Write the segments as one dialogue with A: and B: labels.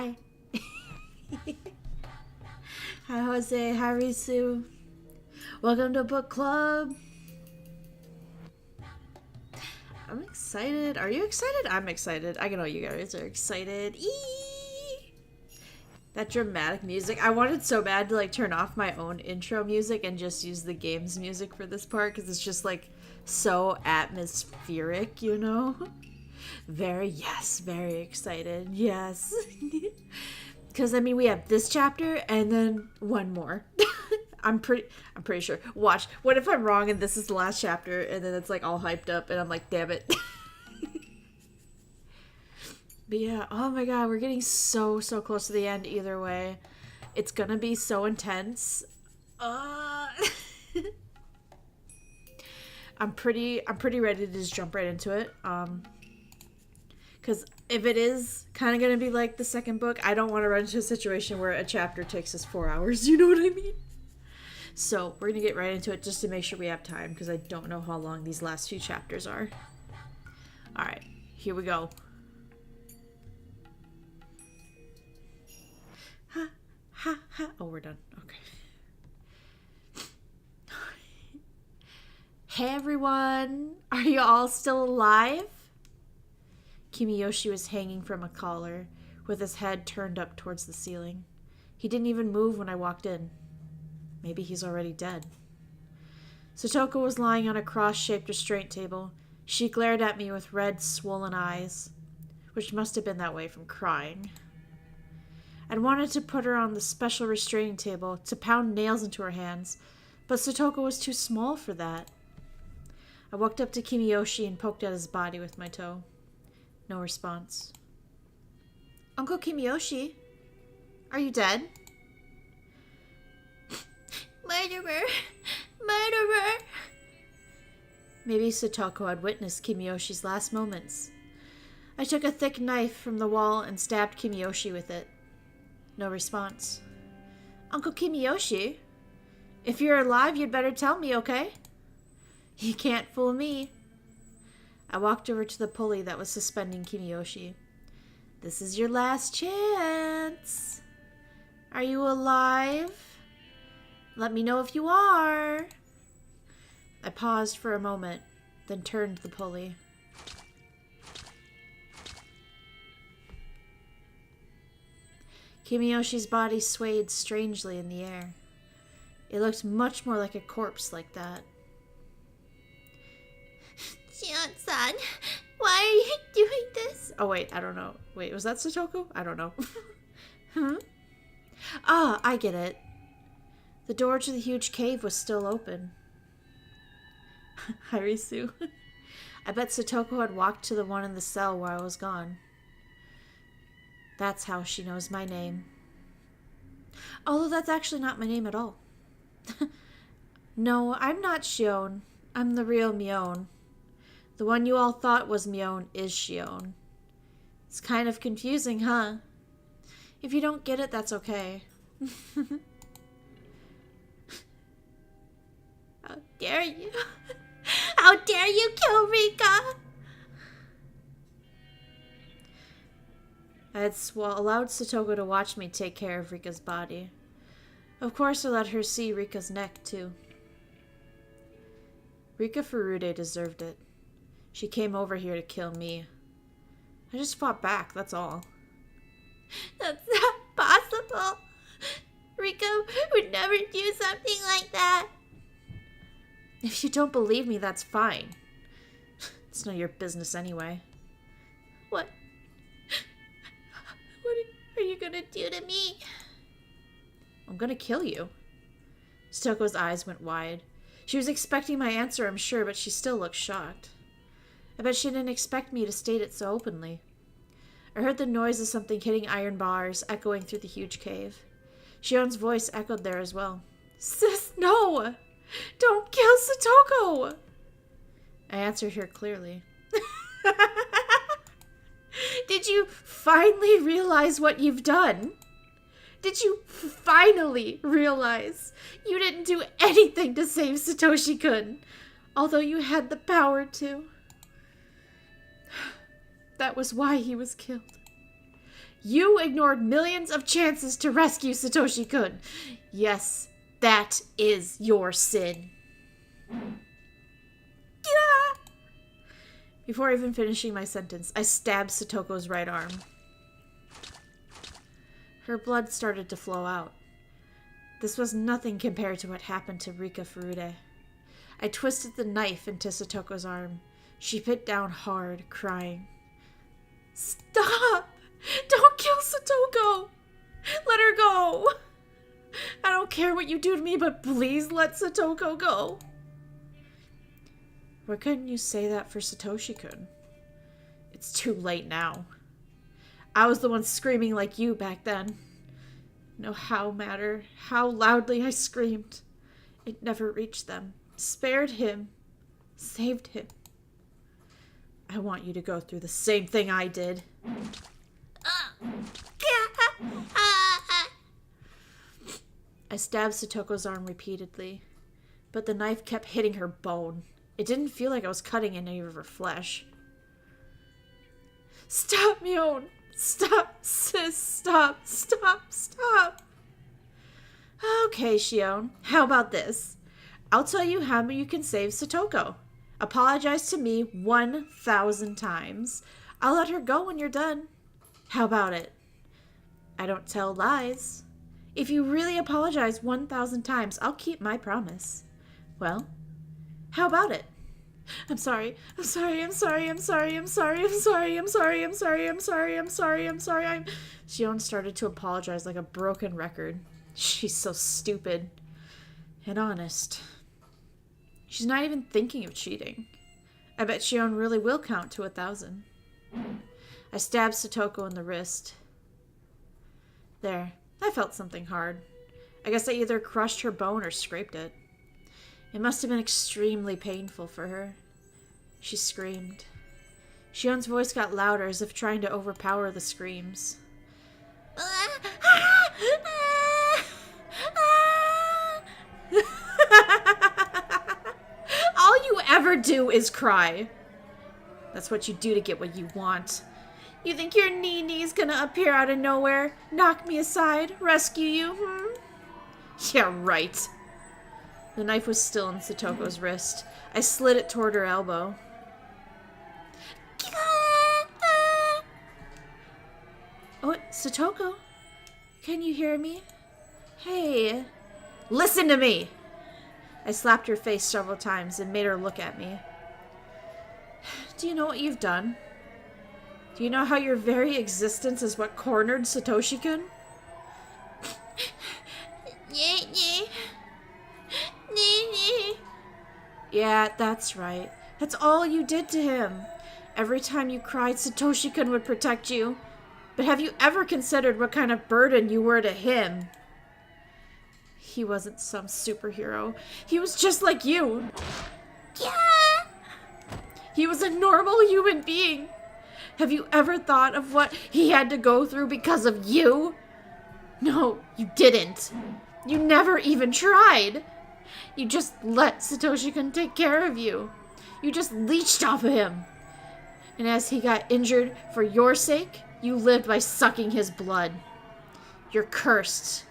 A: Hi. Hi, Jose. Hi, Risu. Welcome to book club. I'm excited. Are you excited? I'm excited. I know you guys are excited. Eee! That dramatic music. I wanted so bad to like turn off my own intro music and just use the game's music for this part because it's just like so atmospheric, you know? Very excited. Yes. Because I mean, we have this chapter and then one more. I'm pretty sure. Watch. What if I'm wrong and this is the last chapter and then it's like all hyped up and I'm like, damn it. But yeah, oh my god, we're getting so close to the end either way. It's gonna be so intense. I'm pretty ready to just jump right into it. Because if it is kind of gonna be like the second book, I don't want to run into a situation where a chapter takes us 4 hours. You know what I mean? So we're gonna get right into it just to make sure we have time because I don't know how long these last few chapters are. All right, here we go. Ha ha ha! Oh, we're done. Okay. Hey everyone, are you all still alive? Kimiyoshi was hanging from a collar, with his head turned up towards the ceiling. He didn't even move when I walked in. Maybe he's already dead. Satoko was lying on a cross-shaped restraint table. She glared at me with red, swollen eyes, which must have been that way from crying. I'd wanted to put her on the special restraining table to pound nails into her hands, but Satoko was too small for that. I walked up to Kimiyoshi and poked at his body with my toe. No response. Uncle Kimiyoshi, are you dead? Murderer! Murderer! Maybe Satoko had witnessed Kimiyoshi's last moments. I took a thick knife from the wall and stabbed Kimiyoshi with it. No response. Uncle Kimiyoshi, if you're alive, you'd better tell me, okay? You can't fool me. I walked over to the pulley that was suspending Kimiyoshi. This is your last chance. Are you alive? Let me know if you are. I paused for a moment, then turned the pulley. Kimiyoshi's body swayed strangely in the air. It looked much more like a corpse like that. Shion-san, why are you doing this? Oh wait, I don't know. Wait, was that Satoko? I don't know. Ah, I get it. The door to the huge cave was still open. Harisu. I bet Satoko had walked to the one in the cell while I was gone. That's how she knows my name. Although that's actually not my name at all. No, I'm not Shion. I'm the real Mion. The one you all thought was Mion is Shion. It's kind of confusing, huh? If you don't get it, that's okay. How dare you? How dare you kill Rika? I had allowed Satoko to watch me take care of Rika's body. Of course, I let her see Rika's neck, too. Rika Furude deserved it. She came over here to kill me. I just fought back, that's all. That's not possible. Rika would never do something like that. If you don't believe me, that's fine. It's none of your business anyway. What are you gonna do to me? I'm gonna kill you. Stoko's eyes went wide. She was expecting my answer, I'm sure, but she still looked shocked. I bet she didn't expect me to state it so openly. I heard the noise of something hitting iron bars echoing through the huge cave. Shion's voice echoed there as well. Sis, no! Don't kill Satoko! I answered her clearly. Did you finally realize what you've done? Did you finally realize you didn't do anything to save Satoshi-kun, although you had the power to? That was why he was killed. You ignored millions of chances to rescue Satoshi-kun. Yes, that is your sin. Yeah. Before even finishing my sentence, I stabbed Satoko's right arm. Her blood started to flow out. This was nothing compared to what happened to Rika Furude. I twisted the knife into Satoko's arm. She bit down hard, crying. Stop! Don't kill Satoko! Let her go! I don't care what you do to me, but please let Satoko go. Why couldn't you say that for Satoshi-kun? It's too late now. I was the one screaming like you back then. No matter how loudly I screamed, it never reached them. Spared him. Saved him. I want you to go through the same thing I did. I stabbed Satoko's arm repeatedly, but the knife kept hitting her bone. It didn't feel like I was cutting any of her flesh. Stop, Mion! Stop, sis! Stop! Stop! Stop! Okay, Shion. How about this? I'll tell you how you can save Satoko. Apologize to me 1,000 times. I'll let her go when you're done. How about it? I don't tell lies. If you really apologize 1,000 times, I'll keep my promise. Well, how about it? I'm sorry. I'm sorry. I'm sorry. I'm sorry. I'm sorry. I'm sorry. I'm sorry. I'm sorry. I'm sorry. I'm sorry. I'm sorry. Shion started to apologize like a broken record. She's so stupid. And honest. She's not even thinking of cheating. I bet Shion really will count to 1,000. I stabbed Satoko in the wrist. There. I felt something hard. I guess I either crushed her bone or scraped it. It must have been extremely painful for her. She screamed. Shion's voice got louder as if trying to overpower the screams. All you ever do is cry. That's what you do to get what you want. You think your Nini's gonna appear out of nowhere, knock me aside, rescue you, Yeah, right. The knife was still in Satoko's wrist. I slid it toward her elbow. Oh, Satoko? Can you hear me? Hey. Listen to me! I slapped her face several times and made her look at me. Do you know what you've done? Do you know how your very existence is what cornered Satoshi-kun? Yeah, that's right. That's all you did to him. Every time you cried, Satoshi-kun would protect you. But have you ever considered what kind of burden you were to him? He wasn't some superhero. He was just like you. Yeah. He was a normal human being. Have you ever thought of what he had to go through because of you? No, you didn't. You never even tried. You just let Satoshi-kun take care of you. You just leeched off of him. And as he got injured for your sake, you lived by sucking his blood. You're cursed.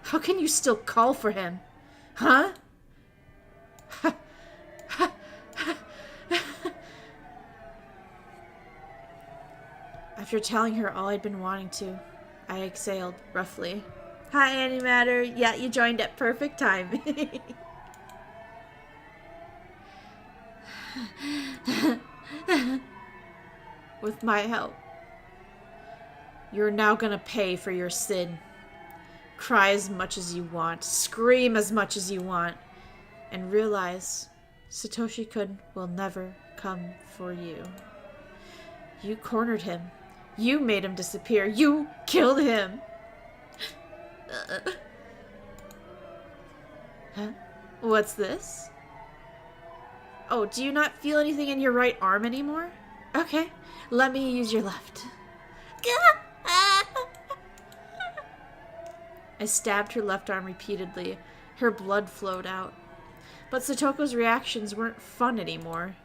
A: How can you still call for him? Huh? After telling her all I'd been wanting to, I exhaled roughly. Hi, Antimatter. Yeah, you joined at perfect time. With my help. You're now gonna pay for your sin. Cry as much as you want. Scream as much as you want. And realize Satoshi-kun will never come for you. You cornered him. You made him disappear. You killed him. Huh? What's this? Oh, do you not feel anything in your right arm anymore? Okay, let me use your left. I stabbed her left arm repeatedly. Her blood flowed out. But Satoko's reactions weren't fun anymore.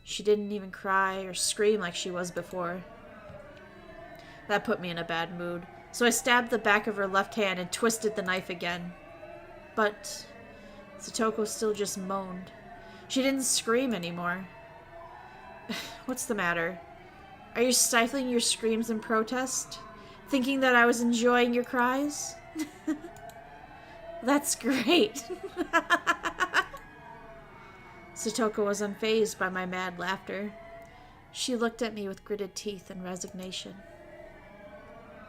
A: She didn't even cry or scream like she was before. That put me in a bad mood, so I stabbed the back of her left hand and twisted the knife again. But Satoko still just moaned. She didn't scream anymore. What's the matter? Are you stifling your screams in protest? Thinking that I was enjoying your cries? That's great. Satoko was unfazed by my mad laughter. She looked at me with gritted teeth and resignation.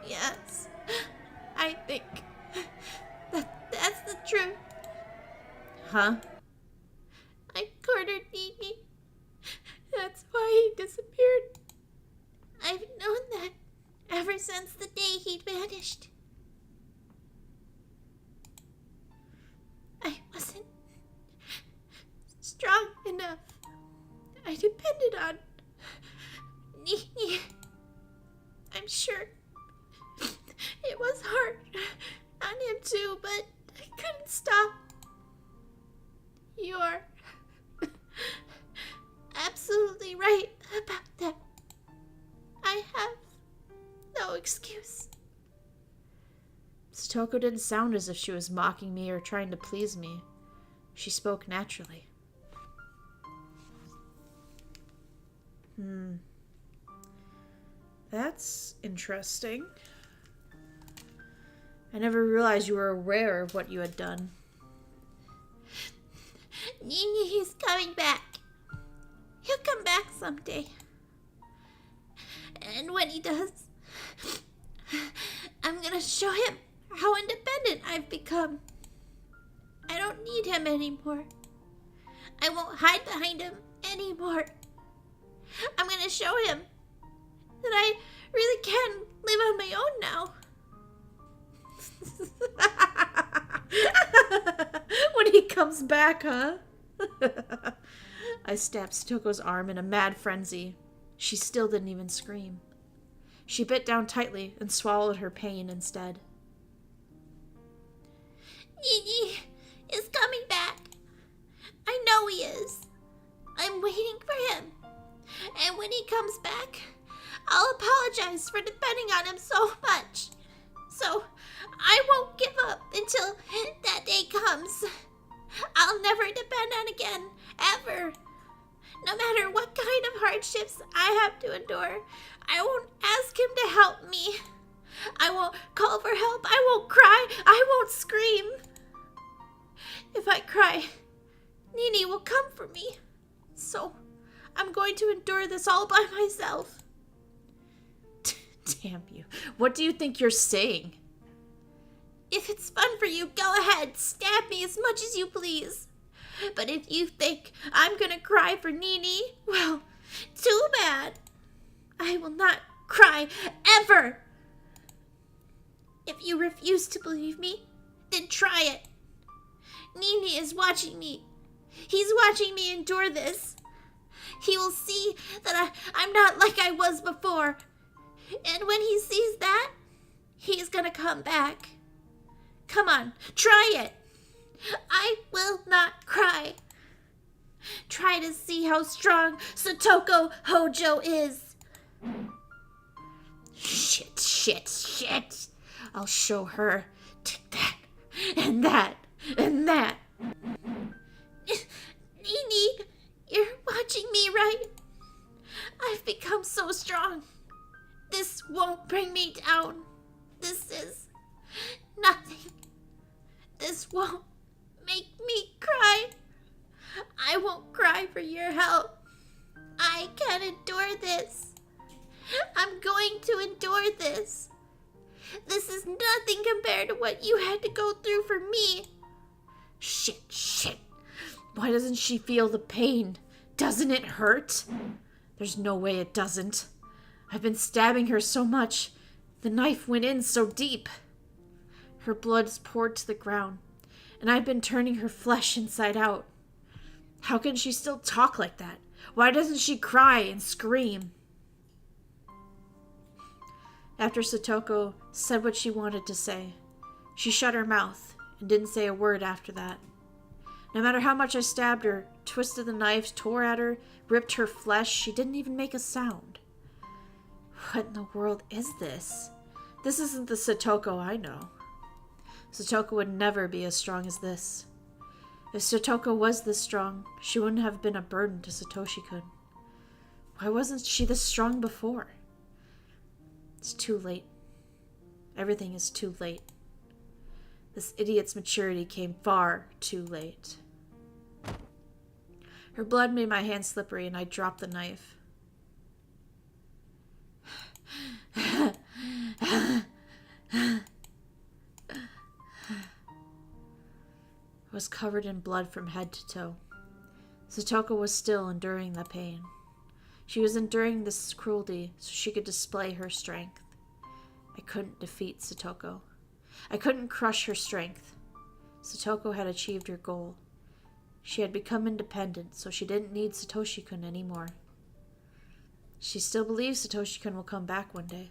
A: Yes, I think that's the truth. Huh? I cornered Nini. That's why he disappeared. I've known that ever since the day he'd vanished. I wasn't strong enough. I depended on Nini. I'm sure it was hard on him too, but I couldn't stop. You're absolutely right about that. I have no excuse. Satoko didn't sound as if she was mocking me or trying to please me. She spoke naturally. That's interesting. I never realized you were aware of what you had done. Nini, he's coming back. He'll come back someday. And when he does, I'm gonna show him how independent I've become. I don't need him anymore. I won't hide behind him anymore. I'm gonna show him that I really can live on my own now. When he comes back, huh? I stabbed Satoko's arm in a mad frenzy. She still didn't even scream. She bit down tightly and swallowed her pain instead. Nini is coming back. I know he is. I'm waiting for him. And when he comes back, I'll apologize for depending on him so much. So I won't give up until that day comes. I'll never depend on again, ever. No matter what kind of hardships I have to endure, I won't ask him to help me. I won't call for help. I won't cry. I won't scream. If I cry, Nini will come for me. So I'm going to endure this all by myself. Damn you. What do you think you're saying? If it's fun for you, go ahead. Stab me as much as you please. But if you think I'm gonna cry for Nini, well, too bad. I will not cry ever. If you refuse to believe me, then try it. Nini is watching me. He's watching me endure this. He will see that I'm not like I was before. And when he sees that, he's gonna come back. Come on, try it. I will not cry. Try to see how strong Satoko Hojo is. Shit. I'll show her. Take that, and that, and that. Nini, you're watching me, right? I've become so strong. This won't bring me down. This is nothing. This won't make me cry. I won't cry for your help. I can endure this. I'm going to endure this. This is nothing compared to what you had to go through for me. Shit. Why doesn't she feel the pain? Doesn't it hurt? There's no way it doesn't. I've been stabbing her so much. The knife went in so deep. Her blood's poured to the ground, and I've been turning her flesh inside out. How can she still talk like that? Why doesn't she cry and scream? After Satoko said what she wanted to say, she shut her mouth and didn't say a word after that. No matter how much I stabbed her, twisted the knife, tore at her, ripped her flesh, she didn't even make a sound. What in the world is this? This isn't the Satoko I know. Satoko would never be as strong as this. If Satoko was this strong, she wouldn't have been a burden to Satoshi-kun. Why wasn't she this strong before? It's too late. Everything is too late. This idiot's maturity came far too late. Her blood made my hand slippery and I dropped the knife. I was covered in blood from head to toe. Satoko was still enduring the pain. She was enduring this cruelty so she could display her strength. I couldn't defeat Satoko. I couldn't crush her strength. Satoko had achieved her goal. She had become independent, so she didn't need Satoshi-kun anymore. She still believes Satoshi-kun will come back one day.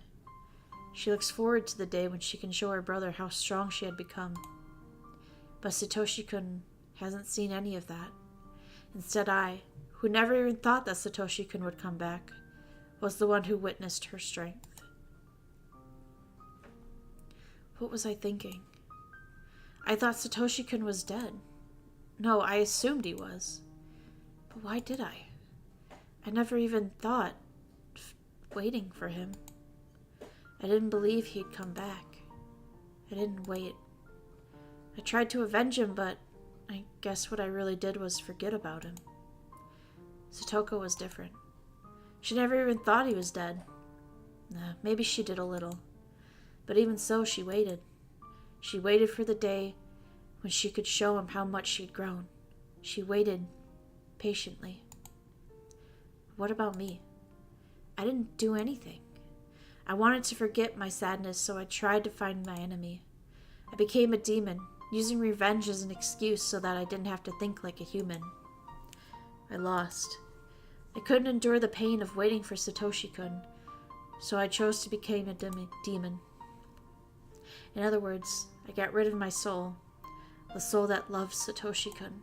A: She looks forward to the day when she can show her brother how strong she had become. But Satoshi-kun hasn't seen any of that. Instead, I, who never even thought that Satoshi-kun would come back, was the one who witnessed her strength. What was I thinking? I thought Satoshi-kun was dead. No, I assumed he was. But why did I? I never even thought of waiting for him. I didn't believe he'd come back. I didn't wait. I tried to avenge him, but I guess what I really did was forget about him. Satoko was different. She never even thought he was dead. Maybe she did a little. But even so, she waited. She waited for the day when she could show him how much she'd grown. She waited patiently. What about me? I didn't do anything. I wanted to forget my sadness, so I tried to find my enemy. I became a demon, using revenge as an excuse so that I didn't have to think like a human. I lost. I couldn't endure the pain of waiting for Satoshi-kun, so I chose to become a demon. In other words, I got rid of my soul, the soul that loves Satoshi-kun.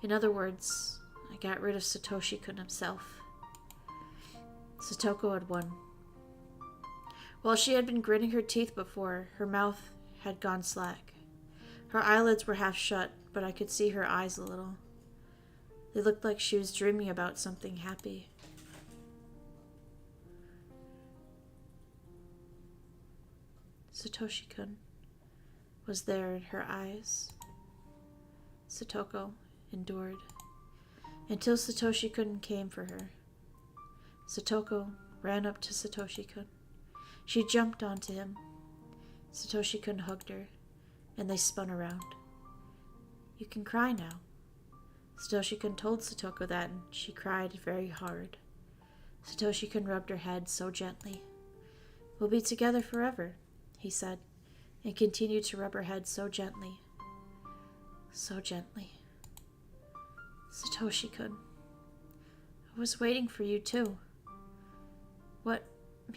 A: In other words, I got rid of Satoshi-kun himself. Satoko had won. While she had been gritting her teeth before, her mouth had gone slack. Her eyelids were half shut, but I could see her eyes a little. They looked like she was dreaming about something happy. Satoshi-kun was there in her eyes. Satoko endured until Satoshi-kun came for her. Satoko ran up to Satoshi-kun. She jumped onto him. Satoshi-kun hugged her, and they spun around. You can cry now. Satoshi-kun told Satoko that, and she cried very hard. Satoshi-kun rubbed her head so gently. We'll be together forever, he said, and continued to rub her head so gently. So gently. Satoshi-kun, I was waiting for you too. What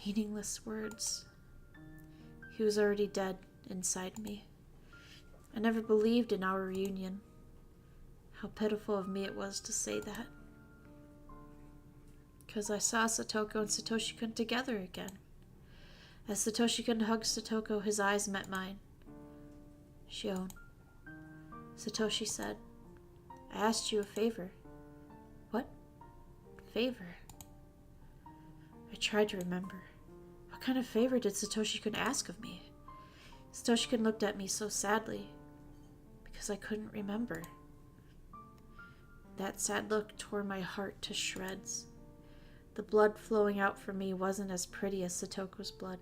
A: meaningless words. He was already dead inside me. I never believed in our reunion. How pitiful of me it was to say that. Because I saw Satoko and Satoshi-kun together again. As Satoshi-kun hugged Satoko, his eyes met mine. Shion, Satoshi said, I asked you a favor. What? Favor? I tried to remember. What kind of favor did Satoshi-kun ask of me? Satoshi-kun looked at me so sadly, because I couldn't remember. That sad look tore my heart to shreds. The blood flowing out from me wasn't as pretty as Satoko's blood.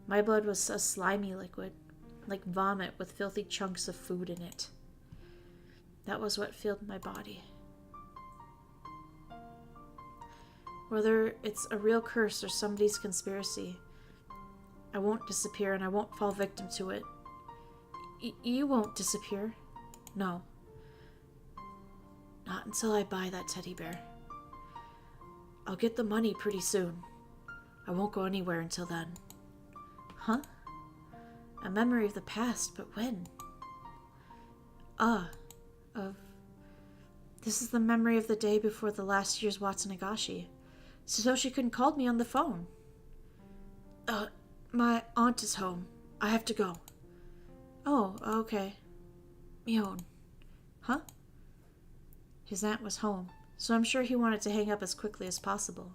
A: My blood was a slimy liquid, like vomit with filthy chunks of food in it. That was what filled my body. Whether it's a real curse or somebody's conspiracy, I won't disappear and I won't fall victim to it. You won't disappear. No. Not until I buy that teddy bear. I'll get the money pretty soon. I won't go anywhere until then. Huh? A memory of the past, but when? This is the memory of the day before the last year's Watsunegashi. Satoshi-kun called me on the phone. My aunt is home. I have to go. Oh, okay. Mion. Huh? His aunt was home, so I'm sure he wanted to hang up as quickly as possible.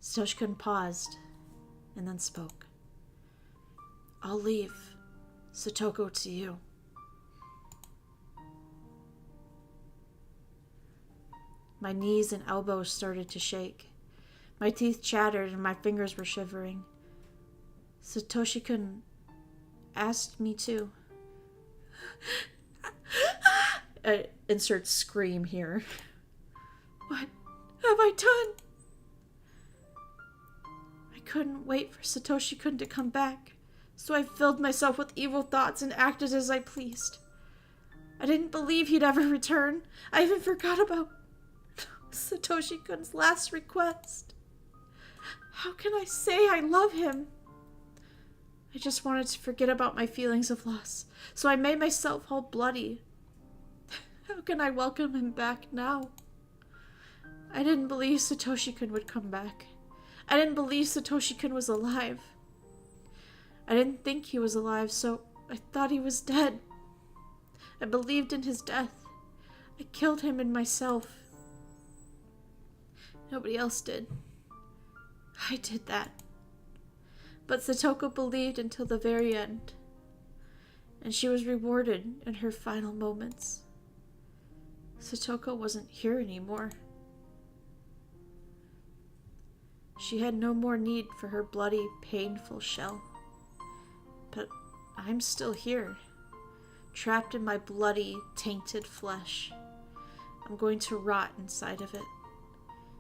A: Satoshi-kun paused, and then spoke. I'll leave Satoko to you. My knees and elbows started to shake. My teeth chattered and my fingers were shivering. Satoshi-kun asked me to. Insert scream here. What have I done? I couldn't wait for Satoshi-kun to come back, so I filled myself with evil thoughts and acted as I pleased. I didn't believe he'd ever return. I even forgot about Satoshi-kun's last request. How can I say I love him? I just wanted to forget about my feelings of loss, so I made myself all bloody. How can I welcome him back now? I didn't believe Satoshi-kun would come back. I didn't believe Satoshi-kun was alive. I didn't think he was alive, so I thought he was dead. I believed in his death. I killed him and myself. Nobody else did. I did that. But Satoko believed until the very end, and she was rewarded in her final moments. Satoko wasn't here anymore. She had no more need for her bloody, painful shell. But I'm still here, trapped in my bloody, tainted flesh. I'm going to rot inside of it.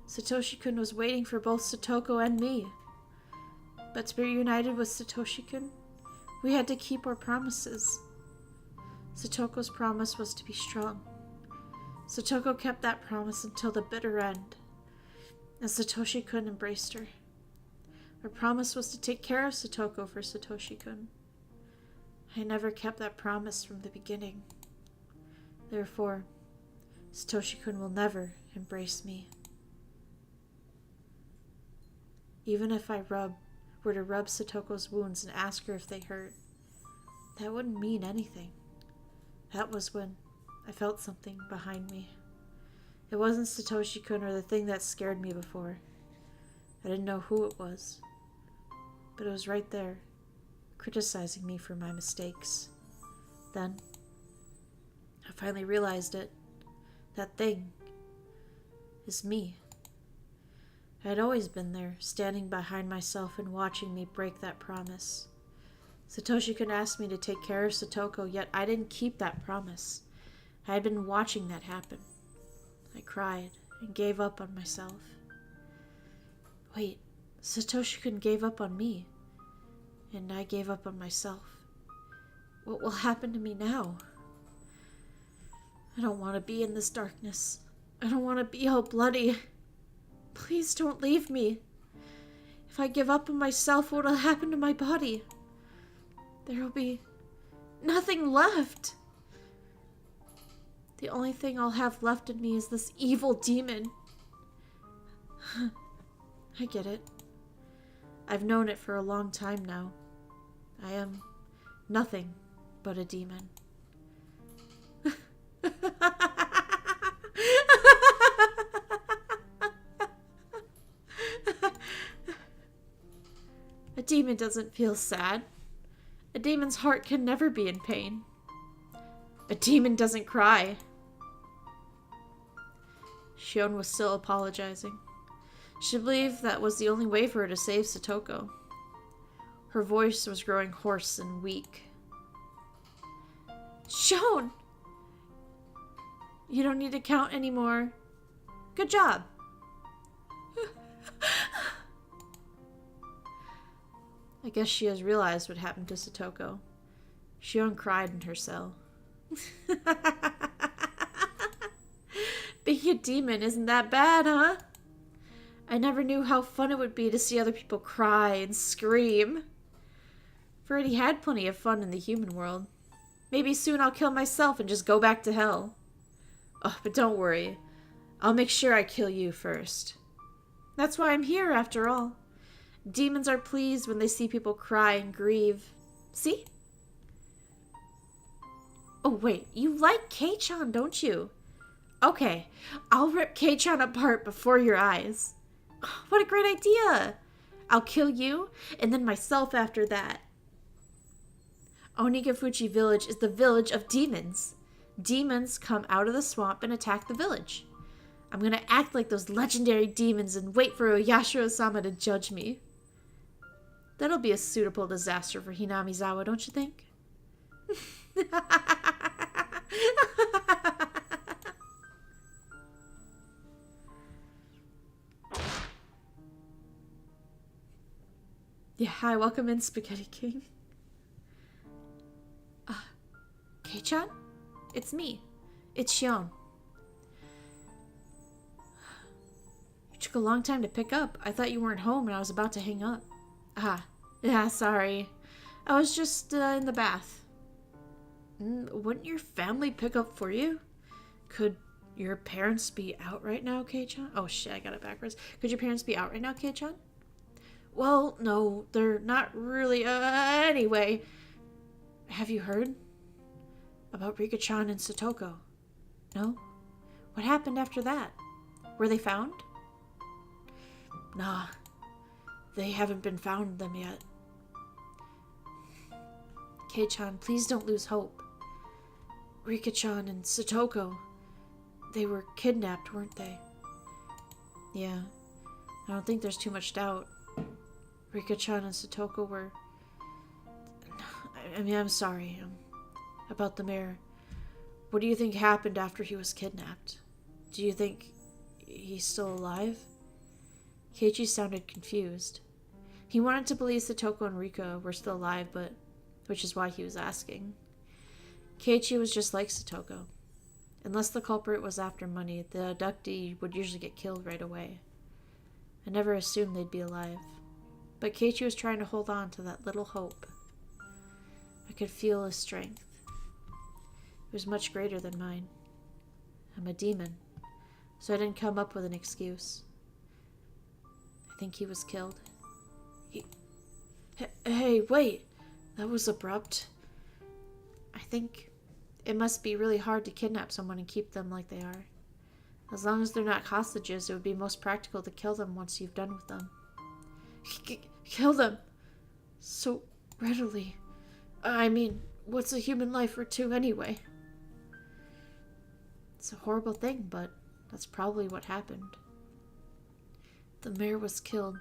A: Satoshi-kun was waiting for both Satoko and me. But to be reunited with Satoshi-kun, we had to keep our promises. Satoko's promise was to be strong. Satoko kept that promise until the bitter end, and Satoshi-kun embraced her. Our promise was to take care of Satoko for Satoshi-kun. I never kept that promise from the beginning. Therefore, Satoshi-kun will never embrace me. Even if I were to rub Satoko's wounds and ask her if they hurt, that wouldn't mean anything. That was when I felt something behind me. It wasn't Satoshi-kun or the thing that scared me before. I didn't know who it was, but it was right there, criticizing me for my mistakes. Then, I finally realized it. That thing is me. I had always been there, standing behind myself and watching me break that promise. Satoshi-kun asked me to take care of Satoko, yet I didn't keep that promise. I had been watching that happen. I cried and gave up on myself. Wait, Satoshi-kun gave up on me, and I gave up on myself. What will happen to me now? I don't want to be in this darkness. I don't want to be all bloody. Please don't leave me. If I give up on myself, what will happen to my body? There will be nothing left. The only thing I'll have left in me is this evil demon. I get it. I've known it for a long time now. I am nothing but a demon. A demon doesn't feel sad. A demon's heart can never be in pain. A demon doesn't cry. Shion was still apologizing. She believed that was the only way for her to save Satoko. Her voice was growing hoarse and weak. Shion! You don't need to count anymore. Good job. I guess she has realized what happened to Satoko. Shion cried in her cell. Being a demon isn't that bad, huh? I never knew how fun it would be to see other people cry and scream. I've already had plenty of fun in the human world. Maybe soon I'll kill myself and just go back to hell. Oh, but don't worry. I'll make sure I kill you first. That's why I'm here, after all. Demons are pleased when they see people cry and grieve. See? Oh, wait. You like Kei-chan, don't you? Okay. I'll rip Kei-chan apart before your eyes. What a great idea. I'll kill you, and then myself after that. Onigafuchi Village is the village of demons. Demons come out of the swamp and attack the village. I'm gonna act like those legendary demons and wait for Oyashiro-sama to judge me. That'll be a suitable disaster for Hinamizawa, don't you think? Yeah, hi, welcome in, Spaghetti King. Kei-chan? It's me. It's Shion. You took a long time to pick up. I thought you weren't home and I was about to hang up. Yeah, sorry. I was just in the bath. Wouldn't your family pick up for you? Could your parents be out right now, Kei-chan? Oh shit, I got it backwards. Could your parents be out right now, Kei-chan? Well, no, they're not really. Anyway, have you heard about Rika-chan and Satoko? No? What happened after that? Were they found? Nah, they haven't been found them yet. Kei-chan, please don't lose hope. Rika-chan and Satoko, they were kidnapped, weren't they? Yeah, I don't think there's too much doubt. Rika-chan and Satoko were... I'm sorry about the mayor. What do you think happened after he was kidnapped? Do you think he's still alive? Keiichi sounded confused. He wanted to believe Satoko and Rika were still alive, but which is why he was asking. Keiichi was just like Satoko. Unless the culprit was after money, the abductee would usually get killed right away. I never assumed they'd be alive. But Keiichi was trying to hold on to that little hope. I could feel his strength. It was much greater than mine. I'm a demon, so I didn't come up with an excuse. I think he was killed. Hey, wait! That was abrupt. I think it must be really hard to kidnap someone and keep them like they are. As long as they're not hostages, it would be most practical to kill them once you've done with them. Kill them so readily. I mean, what's a human life or two anyway? It's a horrible thing, but that's probably what happened. The mayor was killed.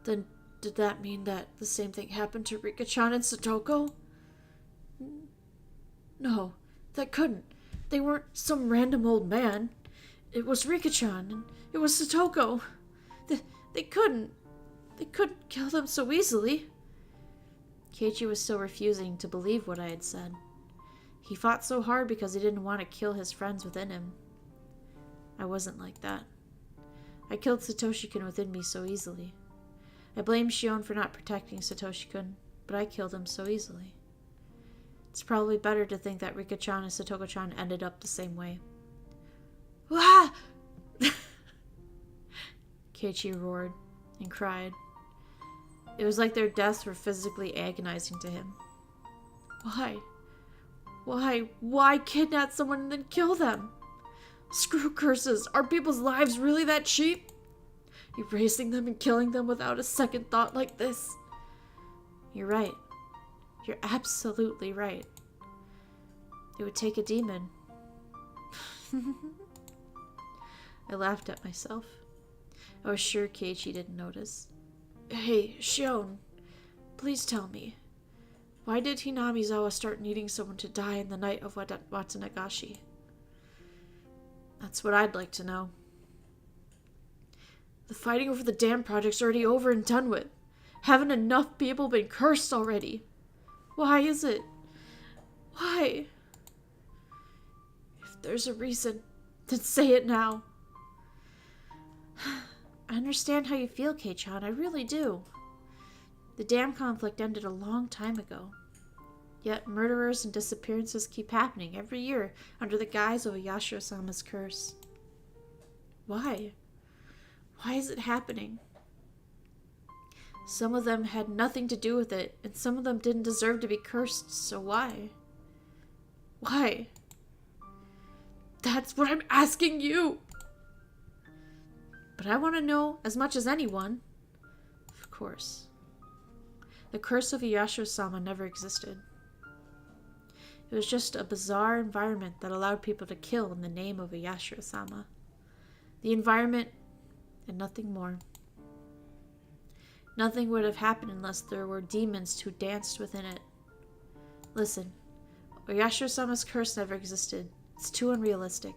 A: Then did that mean that the same thing happened to Rika-chan and Satoko? No, that couldn't. They weren't some random old man. It was Rika-chan and it was Satoko. They couldn't kill them so easily. Keiichi was still refusing to believe what I had said. He fought so hard because he didn't want to kill his friends within him. I wasn't like that. I killed Satoshi-kun within me so easily. I blame Shion for not protecting Satoshi-kun, but I killed him so easily. It's probably better to think that Rika-chan and Satoko-chan ended up the same way. Wah! Keiichi roared and cried. It was like their deaths were physically agonizing to him. Why? Why kidnap someone and then kill them? Screw curses! Are people's lives really that cheap? Erasing them and killing them without a second thought like this? You're right. You're absolutely right. It would take a demon. I laughed at myself. I was sure Keiichi didn't notice. Hey, Shion, please tell me. Why did Hinamizawa start needing someone to die in the night of Watanagashi? That's what I'd like to know. The fighting over the dam project's already over and done with. Haven't enough people been cursed already? Why is it? Why? If there's a reason, then say it now. I understand how you feel, Kei-chan. I really do. The dam conflict ended a long time ago. Yet murderers and disappearances keep happening every year under the guise of Yashiro-sama's curse. Why? Why is it happening? Some of them had nothing to do with it, and some of them didn't deserve to be cursed, so why? Why? That's what I'm asking you! But I want to know as much as anyone. Of course. The curse of Iyashiro-sama never existed. It was just a bizarre environment that allowed people to kill in the name of Iyashiro-sama. The environment and nothing more. Nothing would have happened unless there were demons who danced within it. Listen, Oyashiro-sama's curse never existed. It's too unrealistic.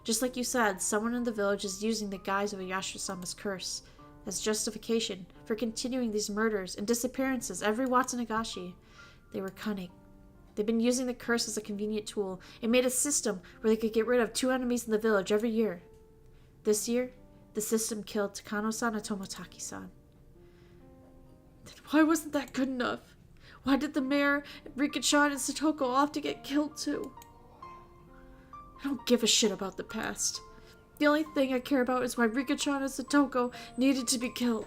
A: Just like you said, someone in the village is using the guise of Oyashiro-sama's curse as justification for continuing these murders and disappearances every Watsunagashi. They were cunning. They've been using the curse as a convenient tool and made a system where they could get rid of 2 enemies in the village every year. This year, the system killed Takano-san and Tomotaki-san. Then why wasn't that good enough? Why did the mayor, Rika-chan, and Satoko all have to get killed too? I don't give a shit about the past. The only thing I care about is why Rika-chan and Satoko needed to be killed.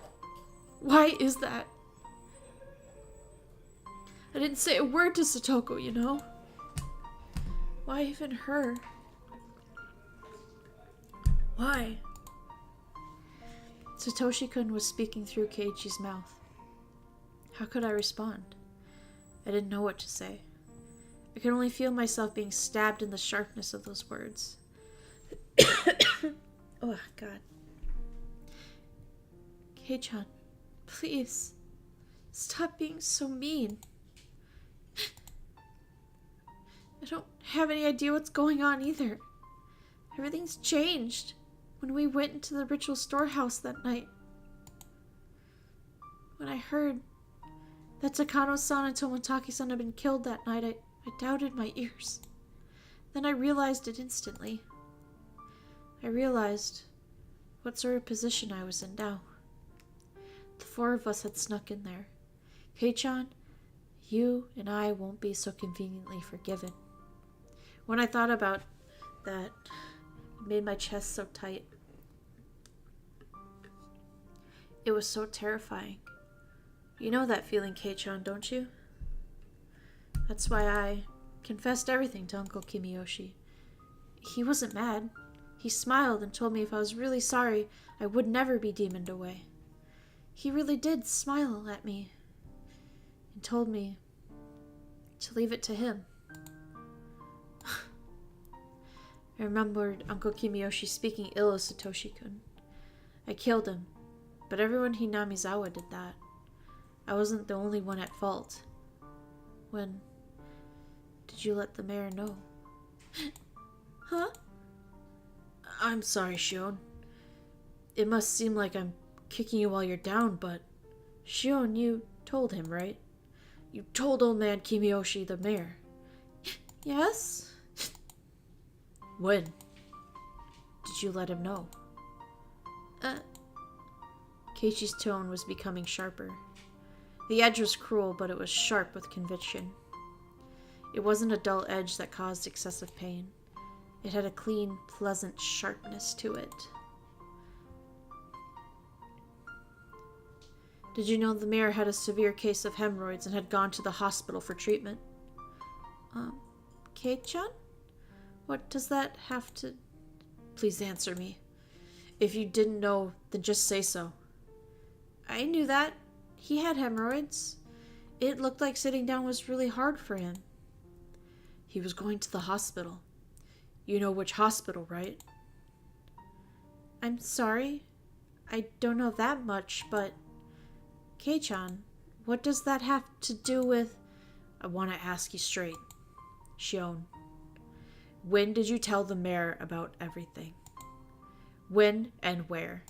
A: Why is that? I didn't say a word to Satoko, you know? Why even her? Why? Satoshi-kun was speaking through Keiichi's mouth. How could I respond? I didn't know what to say. I could only feel myself being stabbed in the sharpness of those words. Oh, God. Kei-chan, please, stop being so mean. I don't have any idea what's going on either. Everything's changed when we went into the ritual storehouse that night. When I heard that Takano-san and Tomotaki-san had been killed that night, I doubted my ears. Then I realized it instantly. I realized what sort of position I was in now. The 4 of us had snuck in there. Kei-chan, you and I won't be so conveniently forgiven. When I thought about that, it made my chest so tight. It was so terrifying. You know that feeling, Kei-chan, don't you? That's why I confessed everything to Uncle Kimiyoshi. He wasn't mad. He smiled and told me if I was really sorry, I would never be demoned away. He really did smile at me and told me to leave it to him. I remembered Uncle Kimiyoshi speaking ill of Satoshi-kun. I killed him, but everyone Hinamizawa did that. I wasn't the only one at fault. When did you let the mayor know? Huh? I'm sorry, Shion. It must seem like I'm kicking you while you're down, but Shion, you told him, right? You told old man Kimiyoshi, the mayor. Yes? When did you let him know? Keiichi's tone was becoming sharper. The edge was cruel, but it was sharp with conviction. It wasn't a dull edge that caused excessive pain. It had a clean, pleasant sharpness to it. Did you know the mayor had a severe case of hemorrhoids and had gone to the hospital for treatment? Kei-chan? What does that have to... Please answer me. If you didn't know, then just say so. I knew that. He had hemorrhoids. It looked like sitting down was really hard for him. He was going to the hospital. You know which hospital, right? I'm sorry. I don't know that much, but... Kei-chan, what does that have to do with... I want to ask you straight. Shion, when did you tell the mayor about everything? When and where?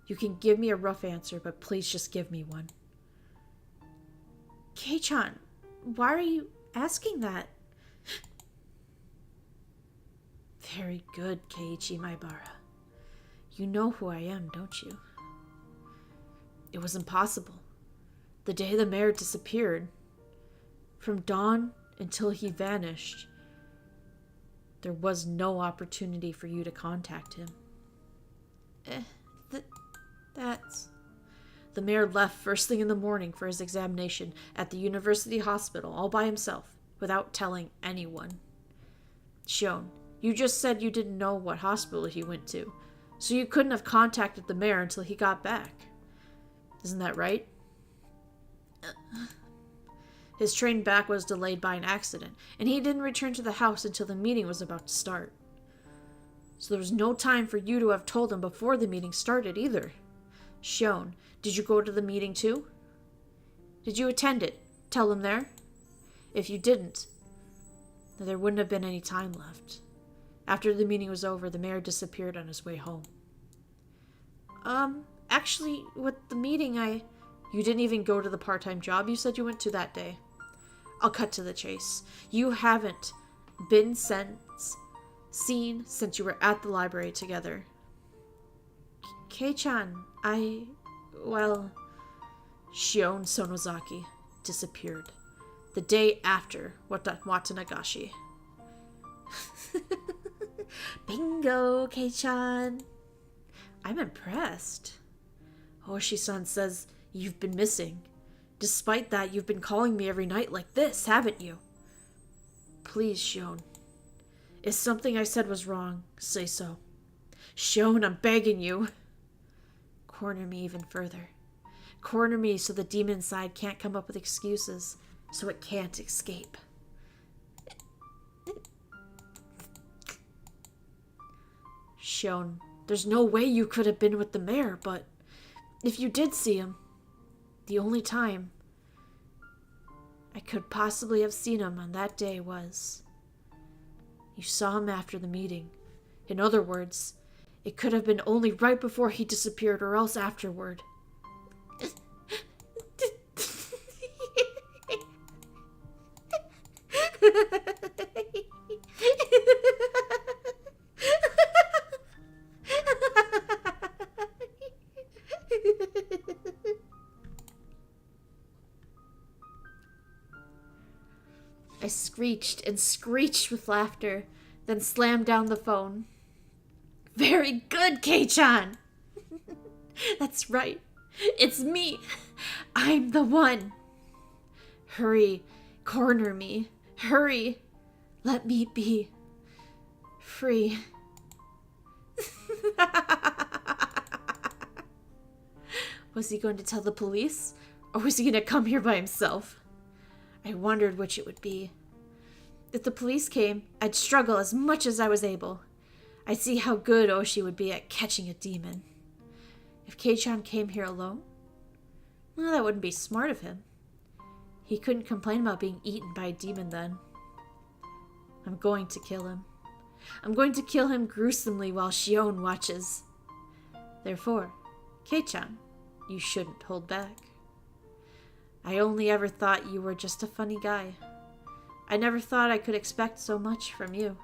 A: You can give me a rough answer, but please just give me one. Kei-chan, why are you asking that? Very good, Keiichi Maibara. You know who I am, don't you? It was impossible. The day the mayor disappeared, from dawn until he vanished, there was no opportunity for you to contact him. The mayor left first thing in the morning for his examination at the university hospital all by himself, without telling anyone. Shion, you just said you didn't know what hospital he went to, so you couldn't have contacted the mayor until he got back. Isn't that right? His train back was delayed by an accident, and he didn't return to the house until the meeting was about to start. So there was no time for you to have told him before the meeting started either. Shion, did you go to the meeting too? Did you attend it? Tell him there? If you didn't, then there wouldn't have been any time left. After the meeting was over, the mayor disappeared on his way home. Actually, with the meeting, You didn't even go to the part-time job you said you went to that day. I'll cut to the chase. You haven't been seen since you were at the library together. Kei-chan, Shion Sonozaki disappeared the day after Watanagashi. Bingo, Kei-chan. I'm impressed. Hoshi-san says you've been missing. Despite that, you've been calling me every night like this, haven't you? Please, Shion. If something I said was wrong, say so. Shion, I'm begging you. Corner me even further. Corner me so the demon side can't come up with excuses, so it can't escape. Shion, there's no way you could have been with the mayor, but if you did see him, the only time I could possibly have seen him on that day was you saw him after the meeting. In other words, it could have been only right before he disappeared or else afterward. I screeched and screeched with laughter, then slammed down the phone. Very good, Kei-chan! That's right. It's me. I'm the one. Hurry. Corner me. Hurry. Let me be free. Was he going to tell the police? Or was he going to come here by himself? I wondered which it would be. If the police came, I'd struggle as much as I was able. I'd see how good Oshi would be at catching a demon. If Kei-chan came here alone, well, that wouldn't be smart of him. He couldn't complain about being eaten by a demon then. I'm going to kill him. I'm going to kill him gruesomely while Shion watches. Therefore, Kei-chan, you shouldn't hold back. I only ever thought you were just a funny guy. I never thought I could expect so much from you.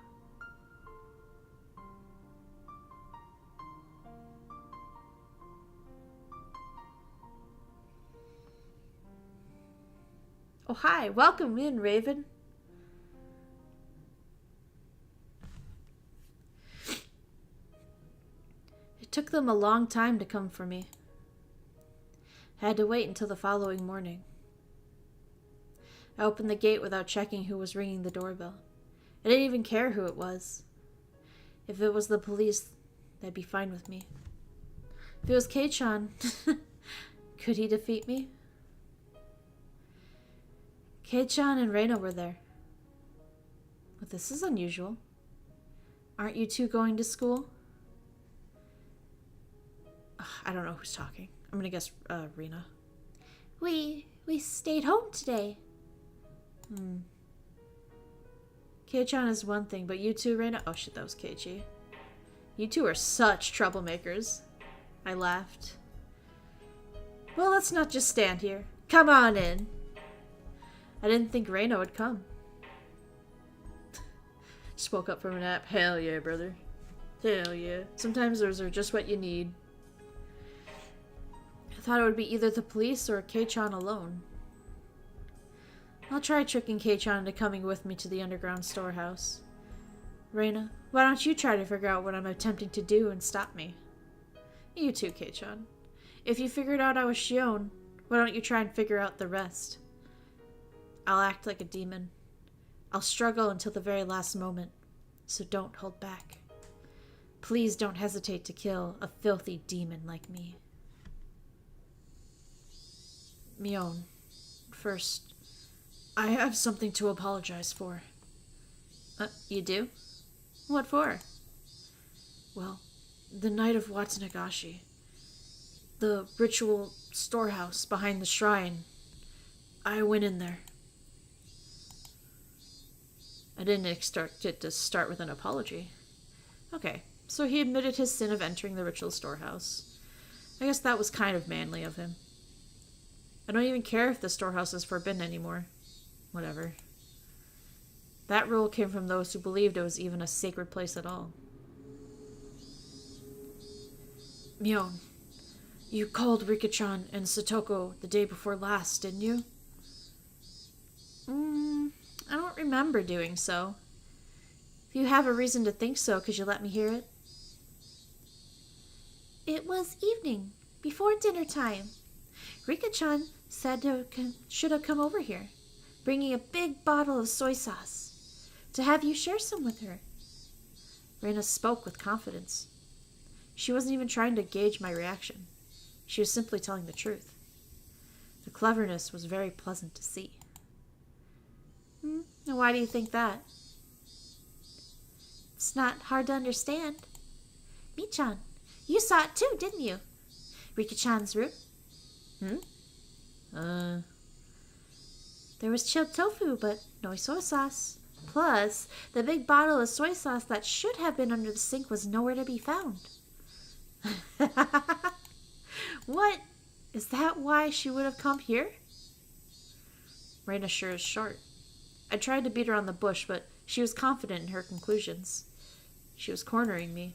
A: Oh, hi. Welcome in, Raven. It took them a long time to come for me. I had to wait until the following morning. I opened the gate without checking who was ringing the doorbell. I didn't even care who it was. If it was the police, that'd be fine with me. If it was Kei-chan, could he defeat me? Kei-chan and Reina were there. But this is unusual. Aren't you two going to school? Ugh, I don't know who's talking. I'm gonna guess Reina. We stayed home today. Kei-chan is one thing, but you two, Reina? Oh shit, that was Keiichi. You two are such troublemakers. I laughed. Well, let's not just stand here. Come on in. I didn't think Reina would come. Just woke up from a nap. Hell yeah, brother. Hell yeah. Sometimes those are just what you need. I thought it would be either the police or Kei-chan alone. I'll try tricking Kei-chan into coming with me to the underground storehouse. Reina, why don't you try to figure out what I'm attempting to do and stop me? You too, Kei-chan. If you figured out I was Shion, why don't you try and figure out the rest? I'll act like a demon. I'll struggle until the very last moment, so don't hold back. Please don't hesitate to kill a filthy demon like me. Mion, first, I have something to apologize for. You do? What for? Well, the night of Watsunagashi. The ritual storehouse behind the shrine. I went in there. I didn't expect it to start with an apology. Okay, so he admitted his sin of entering the ritual storehouse. I guess that was kind of manly of him. I don't even care if the storehouse is forbidden anymore. Whatever. That rule came from those who believed it was even a sacred place at all. Mion, you called Rika-chan and Satoko the day before last, didn't you? I don't remember doing so. If you have a reason to think so, could you let me hear it? It was evening, before dinner time. Rika-chan said should have come over here, bringing a big bottle of soy sauce, to have you share some with her. Reina spoke with confidence. She wasn't even trying to gauge my reaction. She was simply telling the truth. The cleverness was very pleasant to see. And why do you think that? It's not hard to understand. Mi-chan, you saw it too, didn't you? Rika-chan's room? There was chilled tofu, but no soy sauce. Plus, the big bottle of soy sauce that should have been under the sink was nowhere to be found. What? Is that why she would have come here? Reina sure is short. I tried to beat her on the bush, but she was confident in her conclusions. She was cornering me.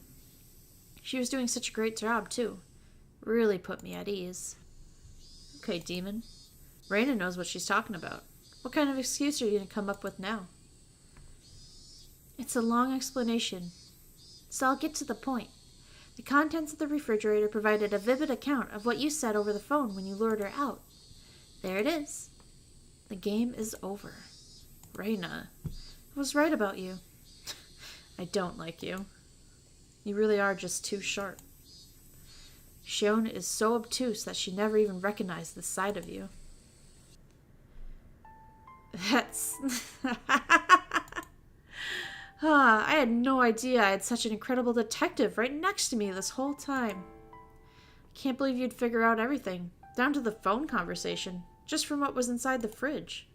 A: She was doing such a great job, too. Really put me at ease. Okay, demon. Reina knows what she's talking about. What kind of excuse are you going to come up with now? It's a long explanation, so I'll get to the point. The contents of the refrigerator provided a vivid account of what you said over the phone when you lured her out. There it is. The game is over. Reina, I was right about you. I don't like you. You really are just too sharp. Shion is so obtuse that she never even recognized this side of you. That's... I had no idea I had such an incredible detective right next to me this whole time. I can't believe you'd figure out everything, down to the phone conversation, just from what was inside the fridge.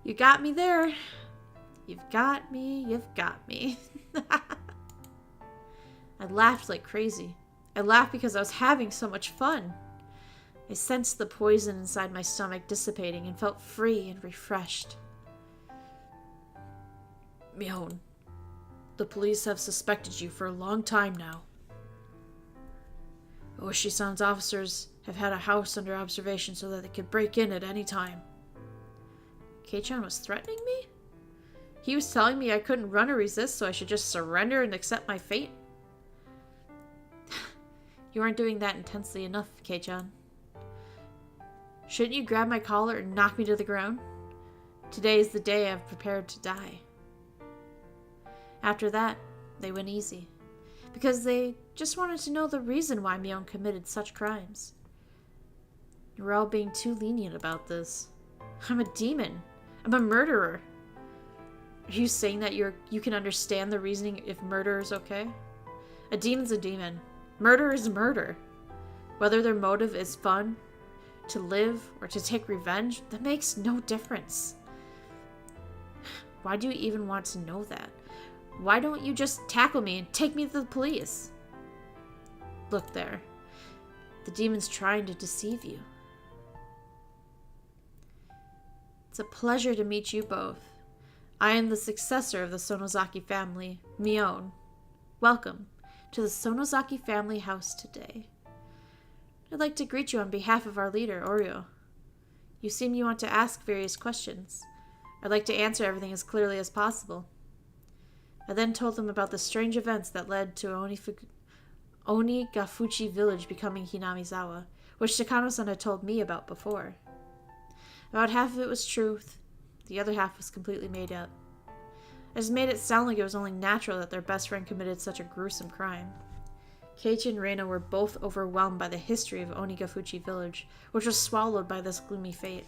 A: You got me there. You've got me, you've got me. I laughed like crazy. I laughed because I was having so much fun. I sensed the poison inside my stomach dissipating and felt free and refreshed. Mion, the police have suspected you for a long time now. Oshi-san's officers have had a house under observation so that they could break in at any time. Kei-chan was threatening me? He was telling me I couldn't run or resist, so I should just surrender and accept my fate? You aren't doing that intensely enough, Kei-chan. Shouldn't you grab my collar and knock me to the ground? Today is the day I've prepared to die. After that, they went easy, because they just wanted to know the reason why Mion committed such crimes. You're all being too lenient about this. I'm a demon. I'm a murderer. Are you saying that you can understand the reasoning if murder is okay? A demon's a demon. Murder is murder. Whether their motive is fun, to live, or to take revenge, that makes no difference. Why do you even want to know that? Why don't you just tackle me and take me to the police? Look there. The demon's trying to deceive you. It's a pleasure to meet you both. I am the successor of the Sonozaki family, Mion. Welcome to the Sonozaki family house today. I'd like to greet you on behalf of our leader, Oryo. You seem you want to ask various questions. I'd like to answer everything as clearly as possible. I then told them about the strange events that led to Onigafuchi village becoming Hinamizawa, which Takano-san had told me about before. About half of it was truth, the other half was completely made up. It just made it sound like it was only natural that their best friend committed such a gruesome crime. Keiichi and Reina were both overwhelmed by the history of Onigafuchi village, which was swallowed by this gloomy fate.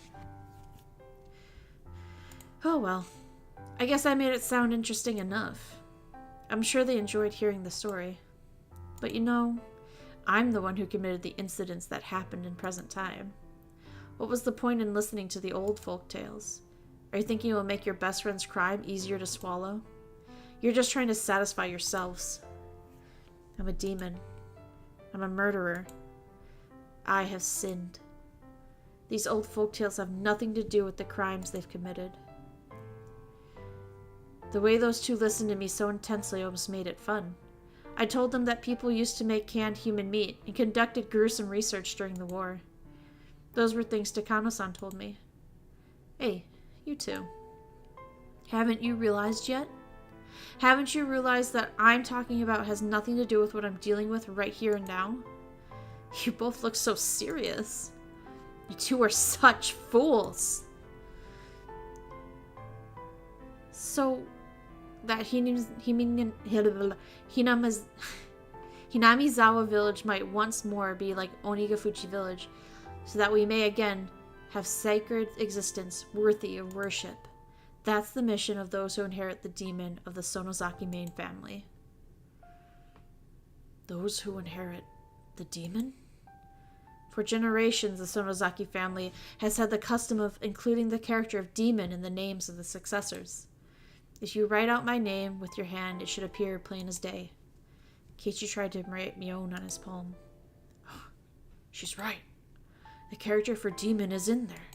A: Oh well, I guess I made it sound interesting enough. I'm sure they enjoyed hearing the story. But you know, I'm the one who committed the incidents that happened in present time. What was the point in listening to the old folk tales? Are you thinking it will make your best friend's crime easier to swallow? You're just trying to satisfy yourselves. I'm a demon. I'm a murderer. I have sinned. These old folk tales have nothing to do with the crimes they've committed. The way those two listened to me so intensely almost made it fun. I told them that people used to make canned human meat and conducted gruesome research during the war. Those were things Takano-san told me. Hey, you two. Haven't you realized yet? Haven't you realized that I'm talking about has nothing to do with what I'm dealing with right here and now? You both look so serious. You two are such fools. So, that Hinamizawa village might once more be like Onigafuchi village, so that we may again have sacred existence worthy of worship. That's the mission of those who inherit the demon of the Sonozaki main family. Those who inherit the demon? For generations, the Sonozaki family has had the custom of including the character of demon in the names of the successors. If you write out my name with your hand, it should appear plain as day. Keiichi tried to write Mion on his palm. She's right. The character for demon is in there.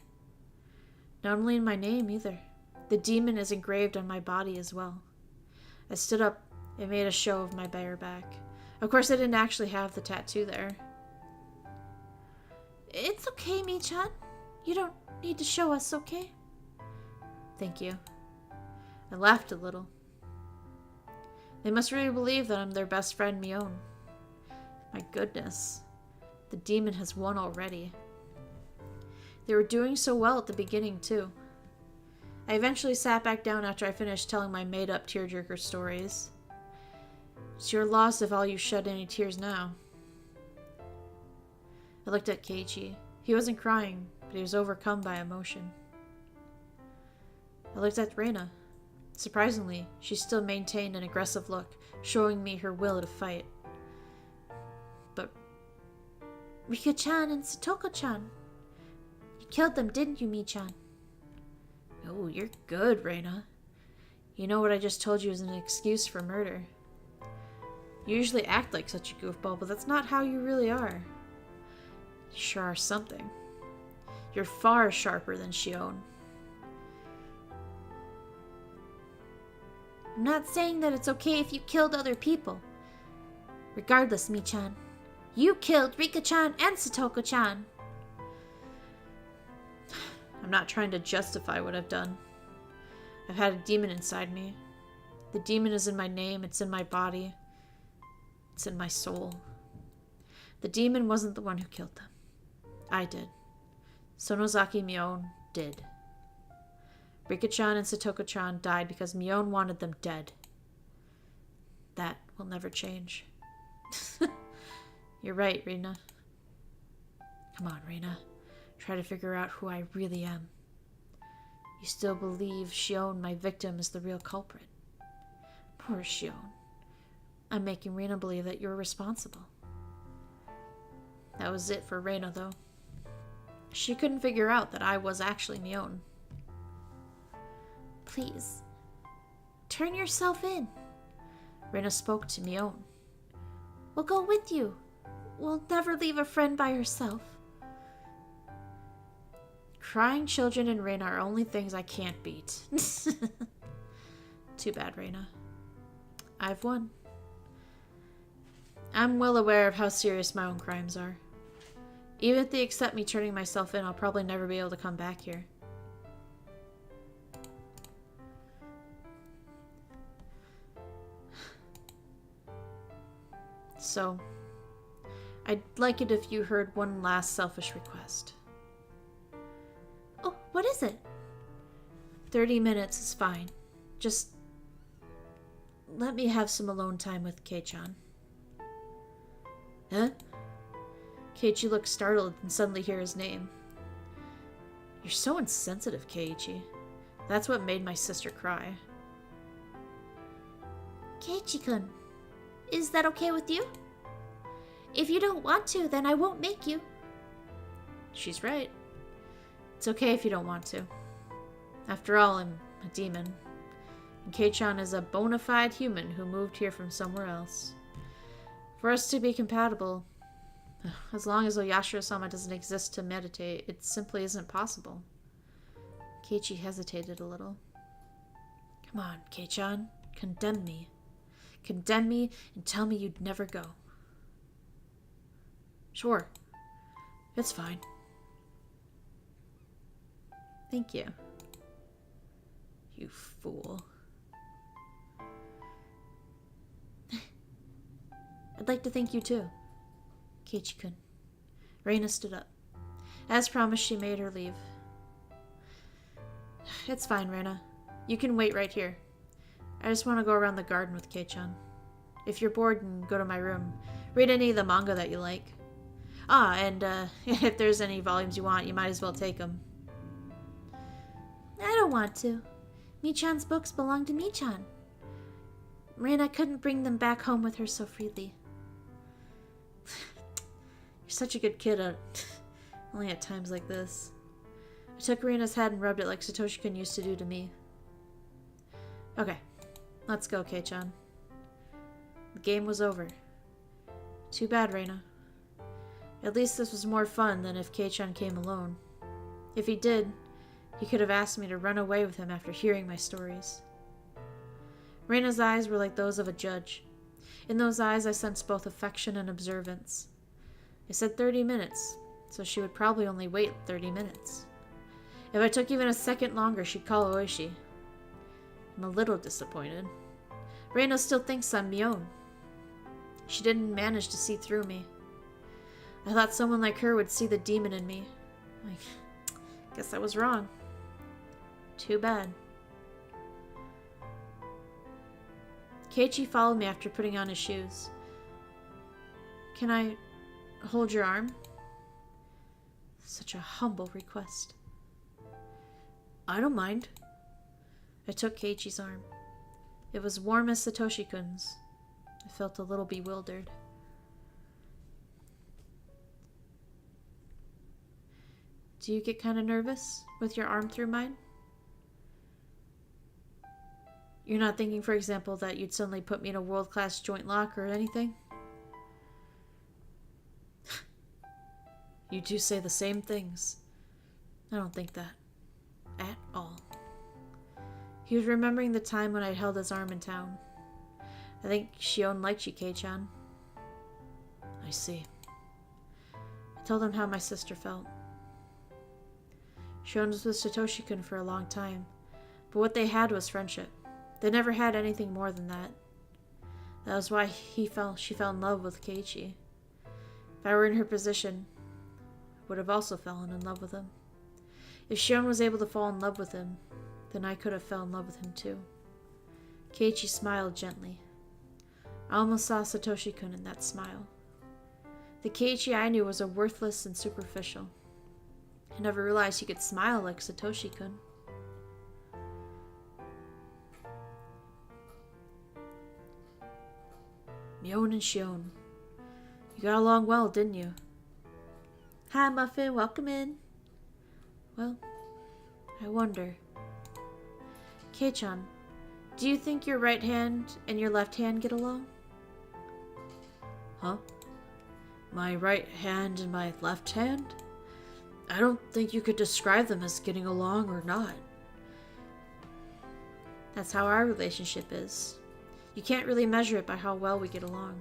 A: Not only in my name, either. The demon is engraved on my body as well. I stood up and made a show of my bare back. Of course, I didn't actually have the tattoo there. It's okay, Mi-chan. You don't need to show us, okay? Thank you. I laughed a little. They must really believe that I'm their best friend, Mion. My goodness. The demon has won already. They were doing so well at the beginning, too. I eventually sat back down after I finished telling my made-up tearjerker stories. It's your loss if all you shed any tears now. I looked at Keiichi. He wasn't crying, but he was overcome by emotion. I looked at Reina. Surprisingly, she still maintained an aggressive look, showing me her will to fight. But Rika-chan and Satoko-chan. You killed them, didn't you, Mi-chan? Oh, you're good, Reina. You know what I just told you is an excuse for murder. You usually act like such a goofball, but that's not how you really are. You sure are something. You're far sharper than Shion. I'm not saying that it's okay if you killed other people. Regardless, Mi-chan, you killed Rika-chan and Satoko-chan. I'm not trying to justify what I've done. I've had a demon inside me. The demon is in my name, it's in my body. It's in my soul. The demon wasn't the one who killed them. I did. Sonozaki Mion did. Rika-chan and Satoko-chan died because Mion wanted them dead. That will never change. You're right, Reina. Come on, Reina. Try to figure out who I really am. You still believe Shion, my victim, is the real culprit. Poor Shion. I'm making Reina believe that you're responsible. That was it for Reina, though. She couldn't figure out that I was actually Mion. Please, turn yourself in. Reina spoke to Mion. We'll go with you. We'll never leave a friend by herself. Crying children and Reina are only things I can't beat. Too bad, Reina. I've won. I'm well aware of how serious my own crimes are. Even if they accept me turning myself in, I'll probably never be able to come back here. So, I'd like it if you heard one last selfish request.
B: Oh, what is it?
A: 30 minutes is fine. Just let me have some alone time with Kei-chan. Huh? Keiichi looks startled and suddenly hear his name. You're so insensitive, Keiichi. That's what made my sister cry.
B: Keiichi-kun, is that okay with you? If you don't want to, then I won't make you.
A: She's right. It's okay if you don't want to. After all, I'm a demon. And Kei-chan is a bona fide human who moved here from somewhere else. For us to be compatible, as long as Oyashiro-sama doesn't exist to meditate, it simply isn't possible. Keiichi hesitated a little. Come on, Kei-chan. Condemn me. Condemn me and tell me you'd never go. Sure. It's fine. Thank you. You fool. I'd like to thank you too. Keiichi-kun. Reina stood up. As promised, she made her leave. It's fine, Reina. You can wait right here. I just want to go around the garden with Kei-chan. If you're bored, and go to my room. Read any of the manga that you like. Ah, and if there's any volumes you want, you might as well take them.
B: I don't want to. Mi-chan's books belong to Mi-chan. Reina couldn't bring them back home with her so freely.
A: You're such a good kid, only at times like this. I took Reina's head and rubbed it like Satoshi-kun used to do to me. Okay, let's go, Kei-chan. The game was over. Too bad, Reina. At least this was more fun than if Kei-chan came alone. If he did, he could have asked me to run away with him after hearing my stories. Reina's eyes were like those of a judge. In those eyes I sensed both affection and observance. I said 30 minutes, so she would probably only wait 30 minutes. If I took even a second longer, she'd call Oishi. I'm a little disappointed. Reina still thinks I'm Mion. She didn't manage to see through me. I thought someone like her would see the demon in me. I guess I was wrong. Too bad. Keiichi followed me after putting on his shoes. Can I hold your arm? Such a humble request. I don't mind. I took Keiichi's arm. It was warm as Satoshi-kun's. I felt a little bewildered. Do you get kind of nervous with your arm through mine? You're not thinking, for example, that you'd suddenly put me in a world-class joint lock or anything? You do say the same things. I don't think that. At all. He was remembering the time when I held his arm in town. I think Shion liked you, Kei-chan. I see. I told him how my sister felt. Shion was with Satoshi-kun for a long time, but what they had was friendship. They never had anything more than that. That was why she fell in love with Keiichi. If I were in her position, I would have also fallen in love with him. If Shion was able to fall in love with him, then I could have fell in love with him too. Keiichi smiled gently. I almost saw Satoshi-kun in that smile. The Keiichi I knew was a worthless and superficial. I never realized he could smile like Satoshi-kun. Mion and Shion. You got along well, didn't you?
B: Hi, Muffin. Welcome in.
A: Well, I wonder. Kei-chan, do you think your right hand and your left hand get along? Huh? My right hand and my left hand? I don't think you could describe them as getting along or not. That's how our relationship is. You can't really measure it by how well we get along.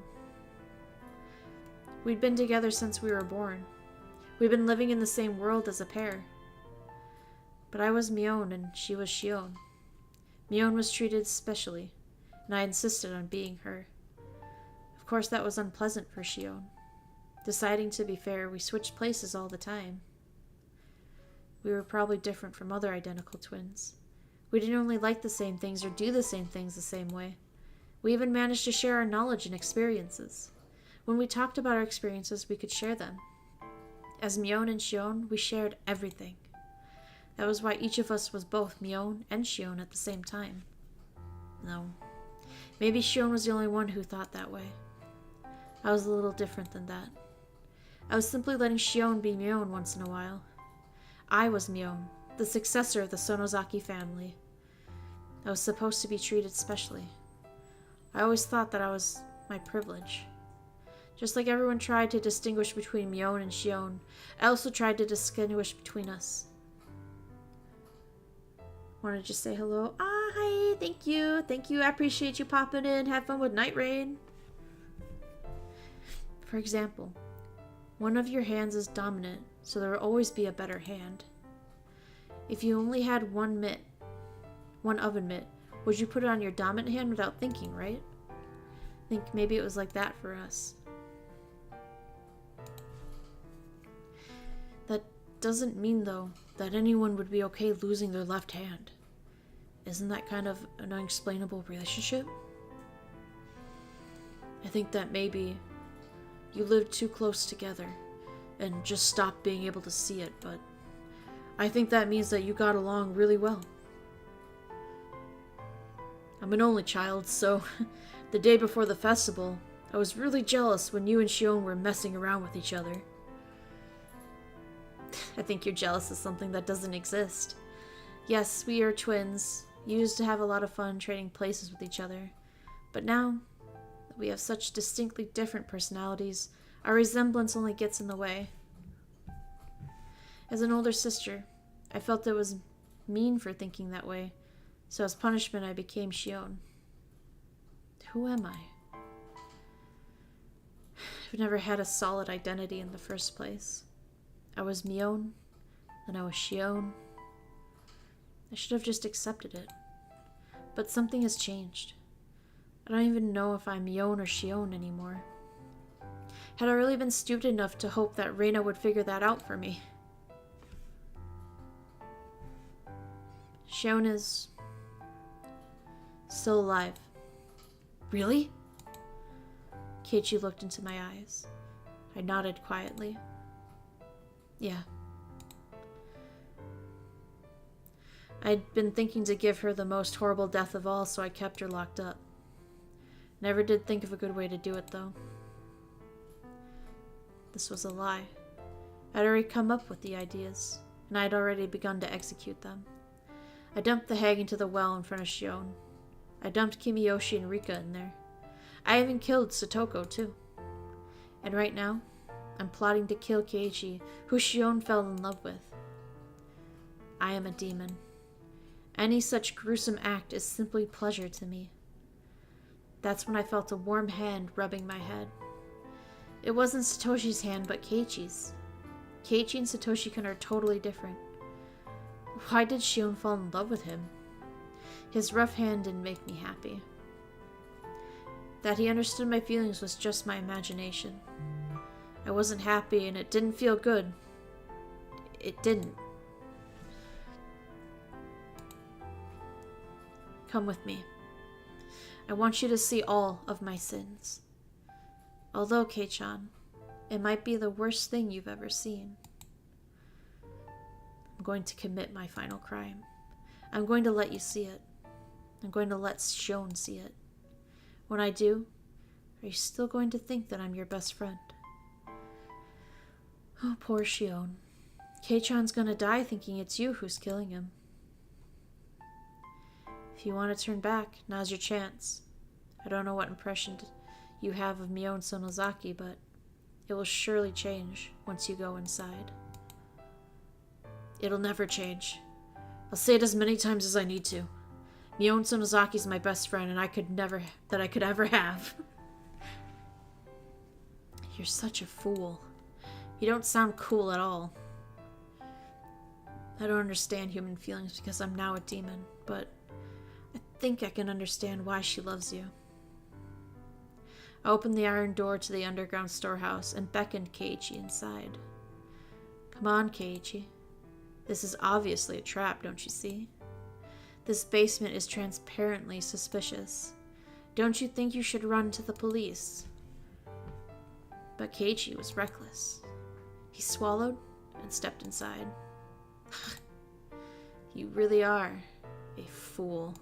A: We'd been together since we were born. We'd been living in the same world as a pair. But I was Mion and she was Shion. Mion was treated specially, and I insisted on being her. Of course that was unpleasant for Shion. Deciding to be fair, we switched places all the time. We were probably different from other identical twins. We didn't only like the same things or do the same things the same way. We even managed to share our knowledge and experiences. When we talked about our experiences, we could share them. As Mion and Shion, we shared everything. That was why each of us was both Mion and Shion at the same time. No. Maybe Shion was the only one who thought that way. I was a little different than that. I was simply letting Shion be Mion once in a while. I was Mion, the successor of the Sonozaki family. I was supposed to be treated specially. I always thought that I was my privilege. Just like everyone tried to distinguish between Mion and Shion, I also tried to distinguish between us. Want to just say hello? Ah, hi, thank you. Thank you, I appreciate you popping in. Have fun with Night Raid. For example, one of your hands is dominant, so there will always be a better hand. If you only had one oven mitt, would you put it on your dominant hand without thinking, right? I think maybe it was like that for us. That doesn't mean, though, that anyone would be okay losing their left hand. Isn't that kind of an unexplainable relationship? I think that maybe you lived too close together and just stopped being able to see it, but I think that means that you got along really well. I'm an only child, so the day before the festival, I was really jealous when you and Shion were messing around with each other. I think you're jealous of something that doesn't exist. Yes, we are twins. You used to have a lot of fun trading places with each other. But now that we have such distinctly different personalities, our resemblance only gets in the way. As an older sister, I felt it was mean for thinking that way, so as punishment I became Shion. Who am I? I've never had a solid identity in the first place. I was Mion, then I was Shion. I should have just accepted it. But something has changed. I don't even know if I'm Mion or Shion anymore. Had I really been stupid enough to hope that Reina would figure that out for me? Shion is still alive. Really? Keiichi looked into my eyes. I nodded quietly. Yeah. I'd been thinking to give her the most horrible death of all, so I kept her locked up. Never did think of a good way to do it, though. This was a lie. I'd already come up with the ideas, and I'd already begun to execute them. I dumped the hag into the well in front of Shion. I dumped Kimiyoshi and Rika in there. I even killed Satoko, too. And right now, I'm plotting to kill Keiichi, who Shion fell in love with. I am a demon. Any such gruesome act is simply pleasure to me. That's when I felt a warm hand rubbing my head. It wasn't Satoshi's hand, but Keiichi's. Keiichi and Satoshi-kun are totally different. Why did Shion fall in love with him? His rough hand didn't make me happy. That he understood my feelings was just my imagination. I wasn't happy and it didn't feel good. It didn't. Come with me. I want you to see all of my sins. Although, Kei-chan, it might be the worst thing you've ever seen. I'm going to commit my final crime. I'm going to let you see it. I'm going to let Shion see it. When I do, are you still going to think that I'm your best friend? Oh, poor Shion. Kei-chan's gonna die thinking it's you who's killing him. If you want to turn back, now's your chance. I don't know what impression you have of Mion Sonozaki, but it will surely change once you go inside. It'll never change. I'll say it as many times as I need to. Mion Sonozaki's my best friend, and I could ever have. You're such a fool. You don't sound cool at all. I don't understand human feelings because I'm now a demon, but I think I can understand why she loves you. I opened the iron door to the underground storehouse and beckoned Keiichi inside. Come on, Keiichi. This is obviously a trap, don't you see? This basement is transparently suspicious. Don't you think you should run to the police? But Keiichi was reckless. He swallowed and stepped inside. You really are a fool.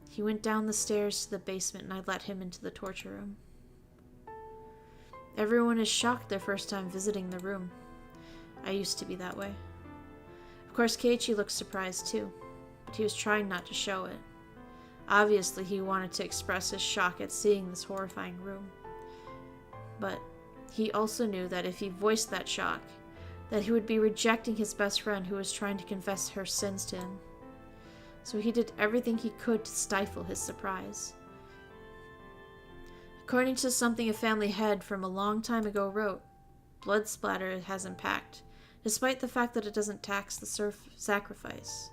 A: He went down the stairs to the basement and I let him into the torture room. Everyone is shocked their first time visiting the room. I used to be that way. Of course, Keiichi looked surprised too, but he was trying not to show it. Obviously, he wanted to express his shock at seeing this horrifying room. But he also knew that if he voiced that shock, that he would be rejecting his best friend who was trying to confess her sins to him. So he did everything he could to stifle his surprise. According to something a family head from a long time ago wrote, blood splatter has impact, despite the fact that it doesn't tax the sacrifice.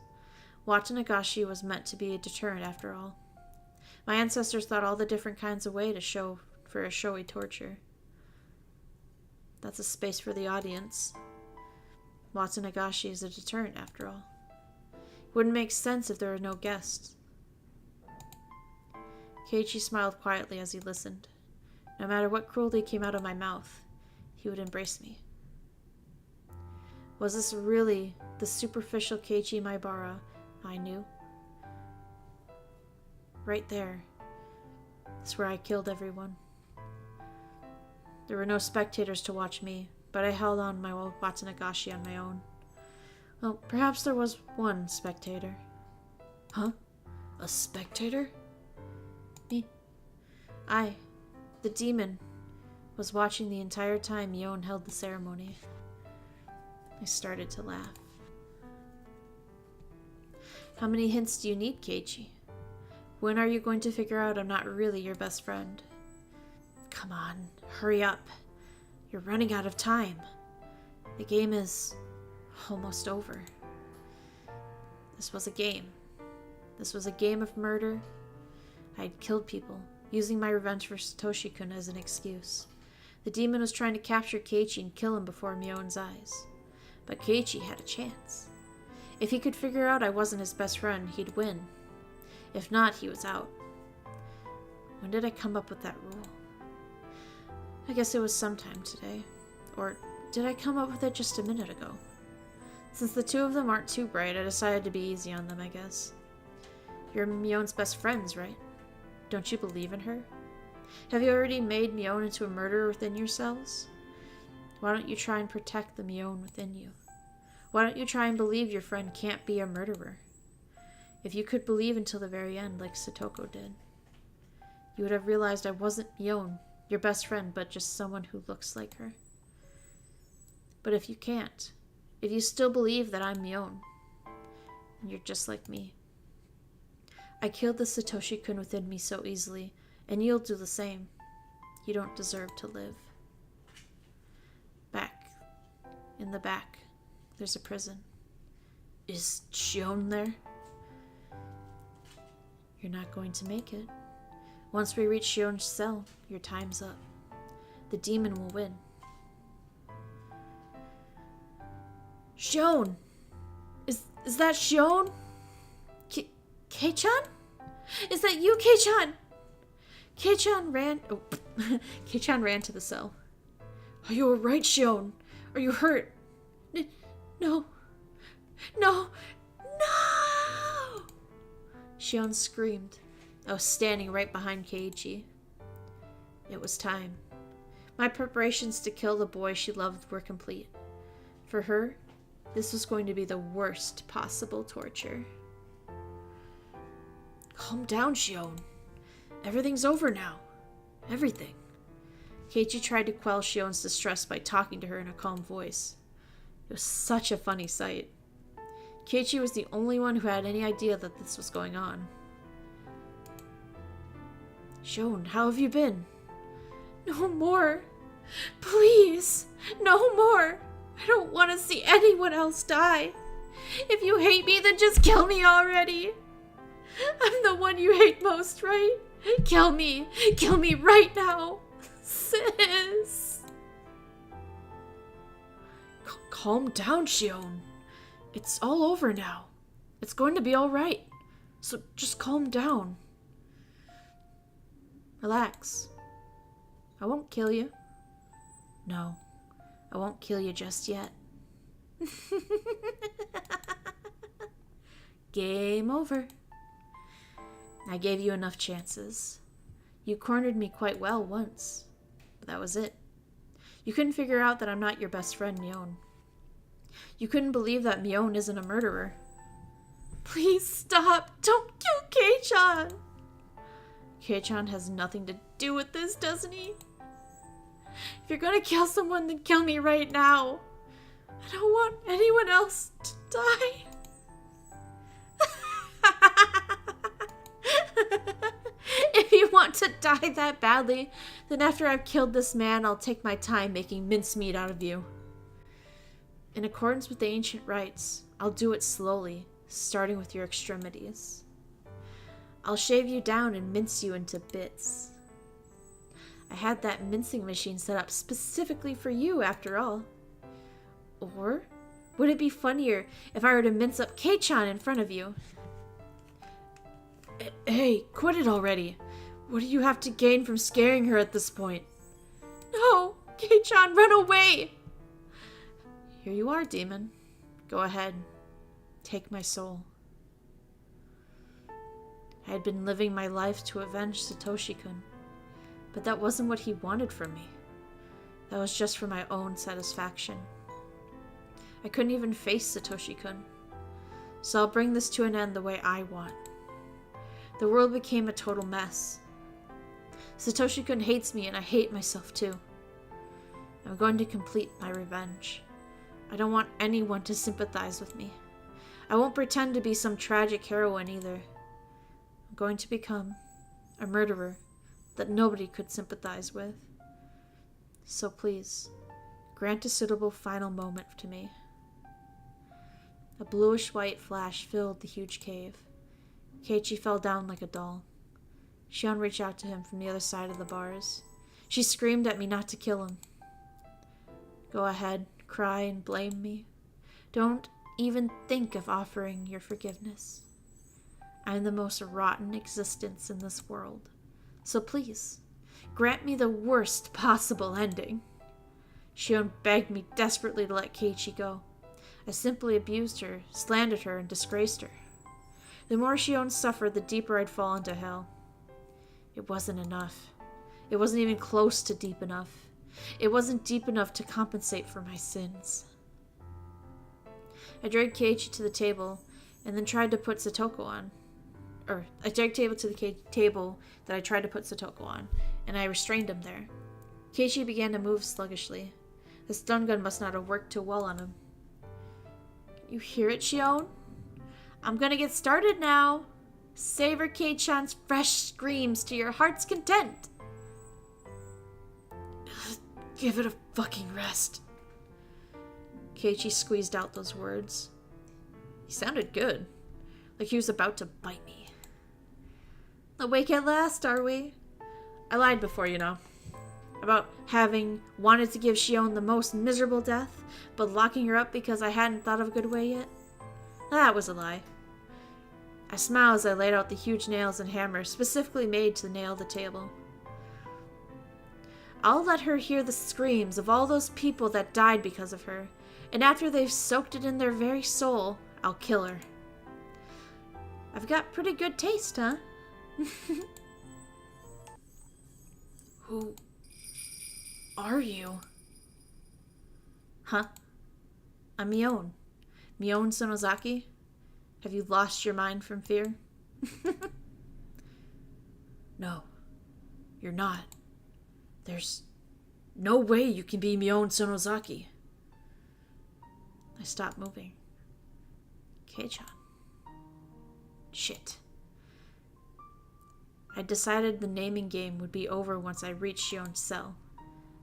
A: Watanagashi was meant to be a deterrent after all. My ancestors thought all the different kinds of way to show for a showy torture. That's a space for the audience. Watanagashi is a deterrent after all. It wouldn't make sense if there were no guests. Keiichi smiled quietly as he listened. No matter what cruelty came out of my mouth, he would embrace me. Was this really the superficial Keiichi Maibara I knew? Right there. That's where I killed everyone. There were no spectators to watch me, but I held on my Watanagashi on my own. Well, perhaps there was one spectator. Huh? A spectator? Me. I, the demon, was watching the entire time Mion held the ceremony. I started to laugh. How many hints do you need, Keiichi? When are you going to figure out I'm not really your best friend? Come on, hurry up. You're running out of time. The game is almost over. This was a game. This was a game of murder. I had killed people, using my revenge for Satoshi-kun as an excuse. The demon was trying to capture Keiichi and kill him before Mion's eyes. But Keiichi had a chance. If he could figure out I wasn't his best friend, he'd win. If not, he was out. When did I come up with that rule? I guess it was sometime today. Or did I come up with it just a minute ago? Since the two of them aren't too bright, I decided to be easy on them, I guess. You're Mion's best friends, right? Don't you believe in her? Have you already made Mion into a murderer within yourselves? Why don't you try and protect the Mion within you? Why don't you try and believe your friend can't be a murderer? If you could believe until the very end, like Satoko did, you would have realized I wasn't Mion, your best friend, but just someone who looks like her. But if you can't, if you still believe that I'm Mion, then you're just like me. I killed the Satoshi-kun within me so easily, and you'll do the same. You don't deserve to live. Back. In the back, there's a prison. Is Shion there? You're not going to make it. Once we reach Shion's cell, your time's up. The demon will win. Shion! Is that Shion? Kei-chan? Is that you, Kei-chan? Kei-chan ran... Oh, Kei-chan ran to the cell. Are you alright, Shion? Are you hurt? No. No! No! Shion screamed. I was standing right behind Keiichi. It was time. My preparations to kill the boy she loved were complete. For her, this was going to be the worst possible torture. Calm down, Shion. Everything's over now. Everything. Keiichi tried to quell Shion's distress by talking to her in a calm voice. It was such a funny sight. Keiichi was the only one who had any idea that this was going on. Shion, how have you been? No more. Please, no more. I don't want to see anyone else die. If you hate me, then just kill me already. I'm I'm the one you hate most, right? Kill me! Kill me right now! Sis! Calm down, Shion. It's all over now. It's going to be alright. So just calm down. Relax. I won't kill you. No, I won't kill you just yet. Game over. I gave you enough chances. You cornered me quite well once, but that was it. You couldn't figure out that I'm not your best friend, Mion. You couldn't believe that Mion isn't a murderer. Please stop! Don't kill Kei-chan! Kei-chan has nothing to do with this, doesn't he? If you're gonna kill someone, then kill me right now. I don't want anyone else to die. If you want to die that badly, then after I've killed this man, I'll take my time making mincemeat out of you. In accordance with the ancient rites, I'll do it slowly, starting with your extremities. I'll shave you down and mince you into bits. I had that mincing machine set up specifically for you, after all. Or would it be funnier if I were to mince up Kei-chan in front of you? Hey, quit it already. What do you have to gain from scaring her at this point? No! Kei-chan, run away! Here you are, demon. Go ahead. Take my soul. I had been living my life to avenge Satoshi-kun, but that wasn't what he wanted from me. That was just for my own satisfaction. I couldn't even face Satoshi-kun, so I'll bring this to an end the way I want. The world became a total mess. Satoshi-kun hates me and I hate myself too. I'm going to complete my revenge. I don't want anyone to sympathize with me. I won't pretend to be some tragic heroine either. I'm going to become a murderer that nobody could sympathize with. So please, grant a suitable final moment to me. A bluish-white flash filled the huge cave. Keiichi fell down like a doll. Shion reached out to him from the other side of the bars. She screamed at me not to kill him. Go ahead, cry and blame me. Don't even think of offering your forgiveness. I'm the most rotten existence in this world. So please, grant me the worst possible ending. Shion begged me desperately to let Keiichi go. I simply abused her, slandered her, and disgraced her. The more Shion suffered, the deeper I'd fall into hell. It wasn't enough. It wasn't even close to deep enough. It wasn't deep enough to compensate for my sins. I dragged Keiichi to the table, and then tried to put Satoko on. I dragged table to the table that I tried to put Satoko on, and I restrained him there. Keiichi began to move sluggishly. The stun gun must not have worked too well on him. You hear it, Shion? I'm gonna get started now. Savor Kei-chan's fresh screams to your heart's content. Give it a fucking rest. Keiichi squeezed out those words. He sounded good, like he was about to bite me. Awake at last, are we? I lied before, you know. About having wanted to give Shion the most miserable death, but locking her up because I hadn't thought of a good way yet. That was a lie. I smiled as I laid out the huge nails and hammer specifically made to nail the table. I'll let her hear the screams of all those people that died because of her, and after they've soaked it in their very soul, I'll kill her. I've got pretty good taste, huh? Who are you? Huh? I'm Mion. Mion Sonozaki? Have you lost your mind from fear? No, you're not. There's no way you can be Mion Sonozaki. I stopped moving. Kei-chan. Shit. I decided the naming game would be over once I reached Shion's cell.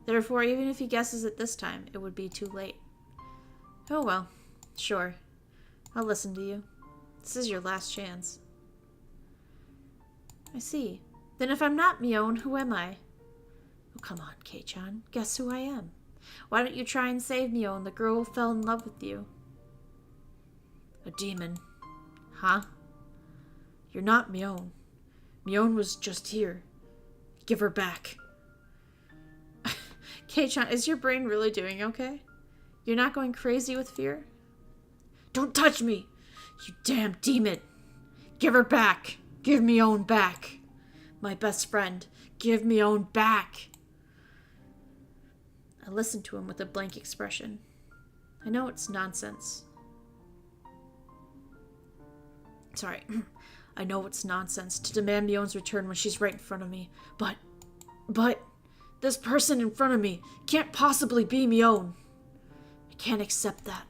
A: Therefore, even if he guesses it this time, it would be too late. Oh well, sure. I'll listen to you. This is your last chance. I see. Then if I'm not Mion, who am I? Oh, come on, Kei-chan. Guess who I am. Why don't you try and save Mion, the girl who fell in love with you? A demon. Huh? You're not Mion. Mion was just here. Give her back. Kei-chan, is your brain really doing okay? You're not going crazy with fear? Don't touch me! You damn demon! Give her back! Give Mion back! My best friend, give Mion back! I listened to him with a blank expression. I know it's nonsense. Sorry. I know it's nonsense to demand Mion's return when she's right in front of me. But, this person in front of me can't possibly be Mion. I can't accept that.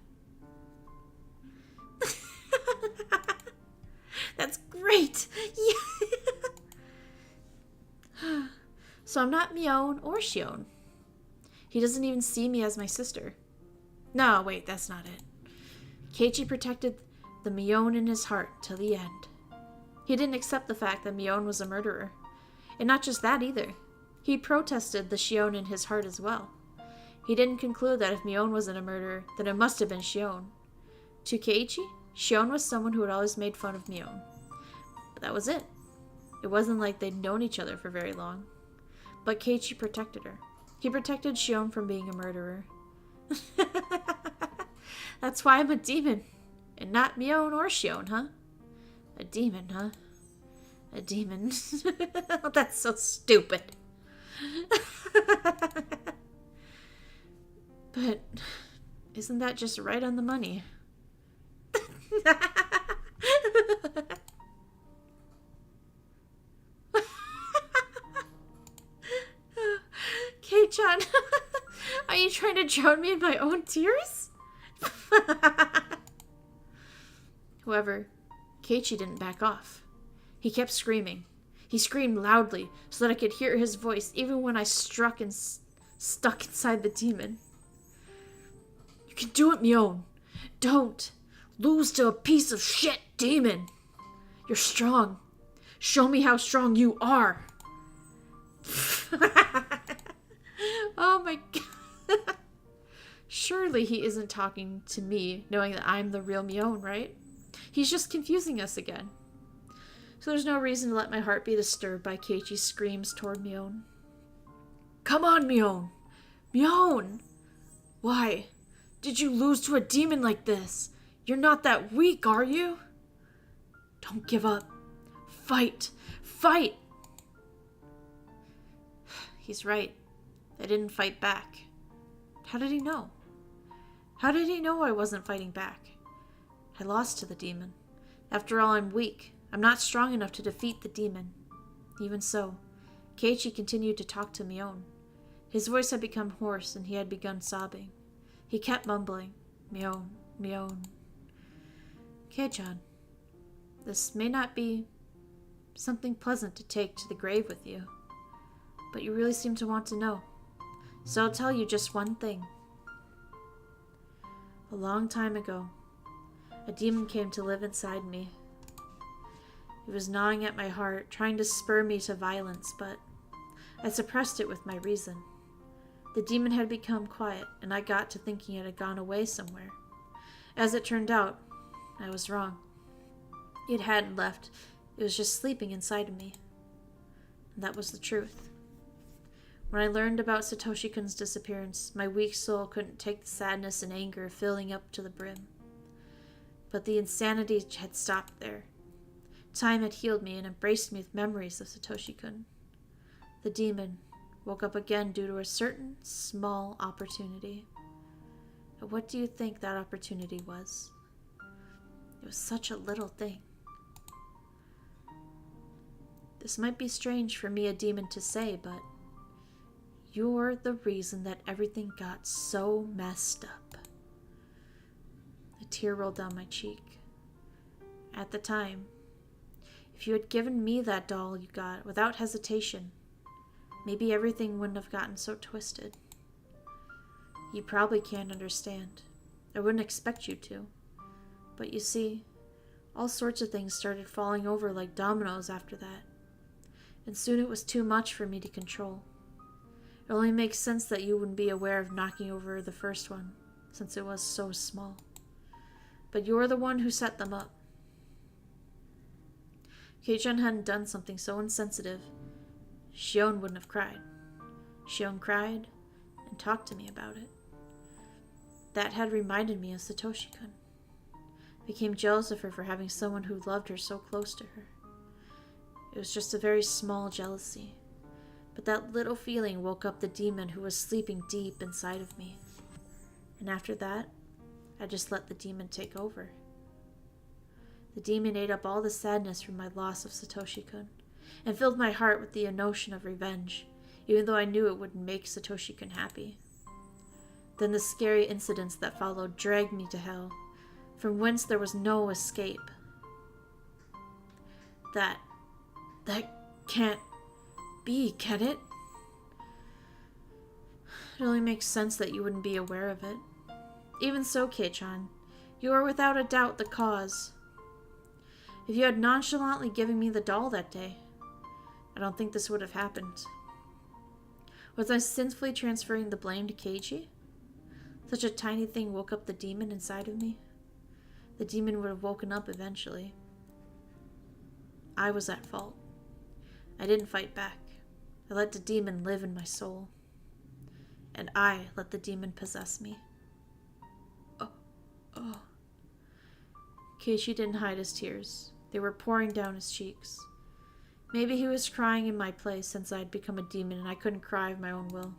A: That's great! Yeah. So I'm not Mion or Shion. He doesn't even see me as my sister. No, wait, that's not it. Keiichi protected the Mion in his heart till the end. He didn't accept the fact that Mion was a murderer. And not just that either. He protested the Shion in his heart as well. He didn't conclude that if Mion wasn't a murderer, then it must have been Shion. To Keiichi, Shion was someone who had always made fun of Mion. But that was it. It wasn't like they'd known each other for very long. But Keiichi protected her. He protected Shion from being a murderer. That's why I'm a demon. And not Mion or Shion, huh? A demon, huh? A demon. That's so stupid. But isn't that just right on the money? Kei-chan, are you trying to drown me in my own tears? However, Keiichi didn't back off. He kept screaming. He screamed loudly so that I could hear his voice even when I stuck inside the demon. You can do it, Mion. Don't lose to a piece of shit demon. You're strong. Show me how strong you are. Oh my god. Surely he isn't talking to me, knowing that I'm the real Mion, right? He's just confusing us again. So there's no reason to let my heart be disturbed by Keiichi's screams toward Mion. Come on, Mion! Mion! Why? Did you lose to a demon like this? You're not that weak, are you? Don't give up. Fight! Fight! He's right. I didn't fight back. How did he know? How did he know I wasn't fighting back? I lost to the demon. After all, I'm weak. I'm not strong enough to defeat the demon. Even so, Keiichi continued to talk to Mion. His voice had become hoarse and he had begun sobbing. He kept mumbling, Mion, Mion. Kei-chan, this may not be something pleasant to take to the grave with you, but you really seem to want to know. So I'll tell you just one thing. A long time ago, a demon came to live inside me. It was gnawing at my heart, trying to spur me to violence, but I suppressed it with my reason. The demon had become quiet, and I got to thinking it had gone away somewhere. As it turned out, I was wrong. It hadn't left. It was just sleeping inside of me. And that was the truth. When I learned about Satoshi-kun's disappearance, my weak soul couldn't take the sadness and anger filling up to the brim. But the insanity had stopped there. Time had healed me and embraced me with memories of Satoshi-kun. The demon woke up again due to a certain small opportunity. But what do you think that opportunity was? It was such a little thing. This might be strange for me, a demon, to say, but you're the reason that everything got so messed up. A tear rolled down my cheek. At the time, if you had given me that doll you got without hesitation, maybe everything wouldn't have gotten so twisted. You probably can't understand. I wouldn't expect you to. But you see, all sorts of things started falling over like dominoes after that. and soon it was too much for me to control. It only makes sense that you wouldn't be aware of knocking over the first one, since it was so small. But you're the one who set them up. Kei-chan hadn't done something so insensitive. Shion wouldn't have cried. Shion cried and talked to me about it. That had reminded me of Satoshi-kun. I became jealous of her for having someone who loved her so close to her. It was just a very small jealousy, but that little feeling woke up the demon who was sleeping deep inside of me. And after that, I just let the demon take over. The demon ate up all the sadness from my loss of Satoshi-kun, and filled my heart with the notion of revenge, even though I knew it wouldn't make Satoshi-kun happy. Then the scary incidents that followed dragged me to hell, from whence there was no escape. That can't be, can it? It only makes sense that you wouldn't be aware of it. Even so, Kei-chan, you are without a doubt the cause. If you had nonchalantly given me the doll that day, I don't think this would have happened. Was I sinfully transferring the blame to Keiji? Such a tiny thing woke up the demon inside of me. The demon would have woken up eventually. I was at fault. I didn't fight back. I let the demon live in my soul. And I let the demon possess me. Oh. Keiichi didn't hide his tears. They were pouring down his cheeks. Maybe he was crying in my place since I had become a demon and I couldn't cry of my own will.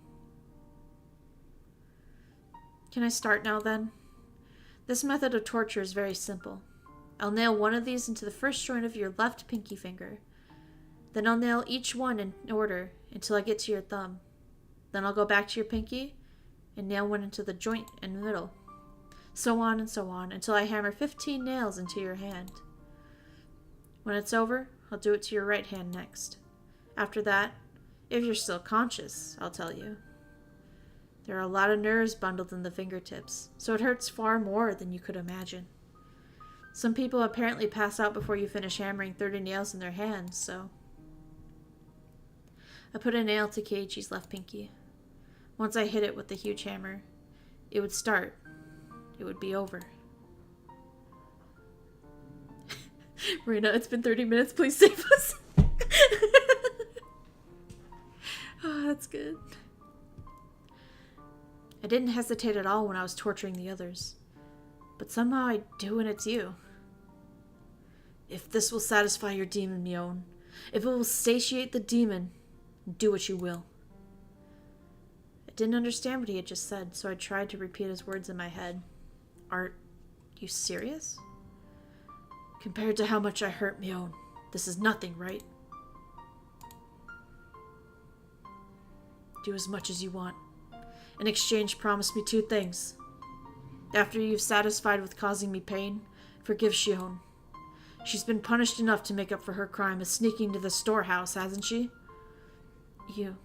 A: Can I start now then? This method of torture is very simple. I'll nail one of these into the first joint of your left pinky finger. Then I'll nail each one in order until I get to your thumb. Then I'll go back to your pinky and nail one into the joint in the middle. So on and so on until I hammer 15 nails into your hand. When it's over, I'll do it to your right hand next. After that, if you're still conscious, I'll tell you. There are a lot of nerves bundled in the fingertips, so it hurts far more than you could imagine. Some people apparently pass out before you finish hammering 30 nails in their hands, so... I put a nail to Keiichi's left pinky. Once I hit it with the huge hammer, it would start. It would be over. Marina, it's been 30 minutes. Please save us. Oh, that's good. I didn't hesitate at all when I was torturing the others. But somehow I do when it's you. If this will satisfy your demon, Mion, if it will satiate the demon, do what you will. I didn't understand what he had just said, so I tried to repeat his words in my head. Are you serious? Compared to how much I hurt Mion, this is nothing, right? Do as much as you want. In exchange, promise me 2 things. After you've satisfied with causing me pain, forgive Shion. She's been punished enough to make up for her crime of sneaking to the storehouse, hasn't she? You.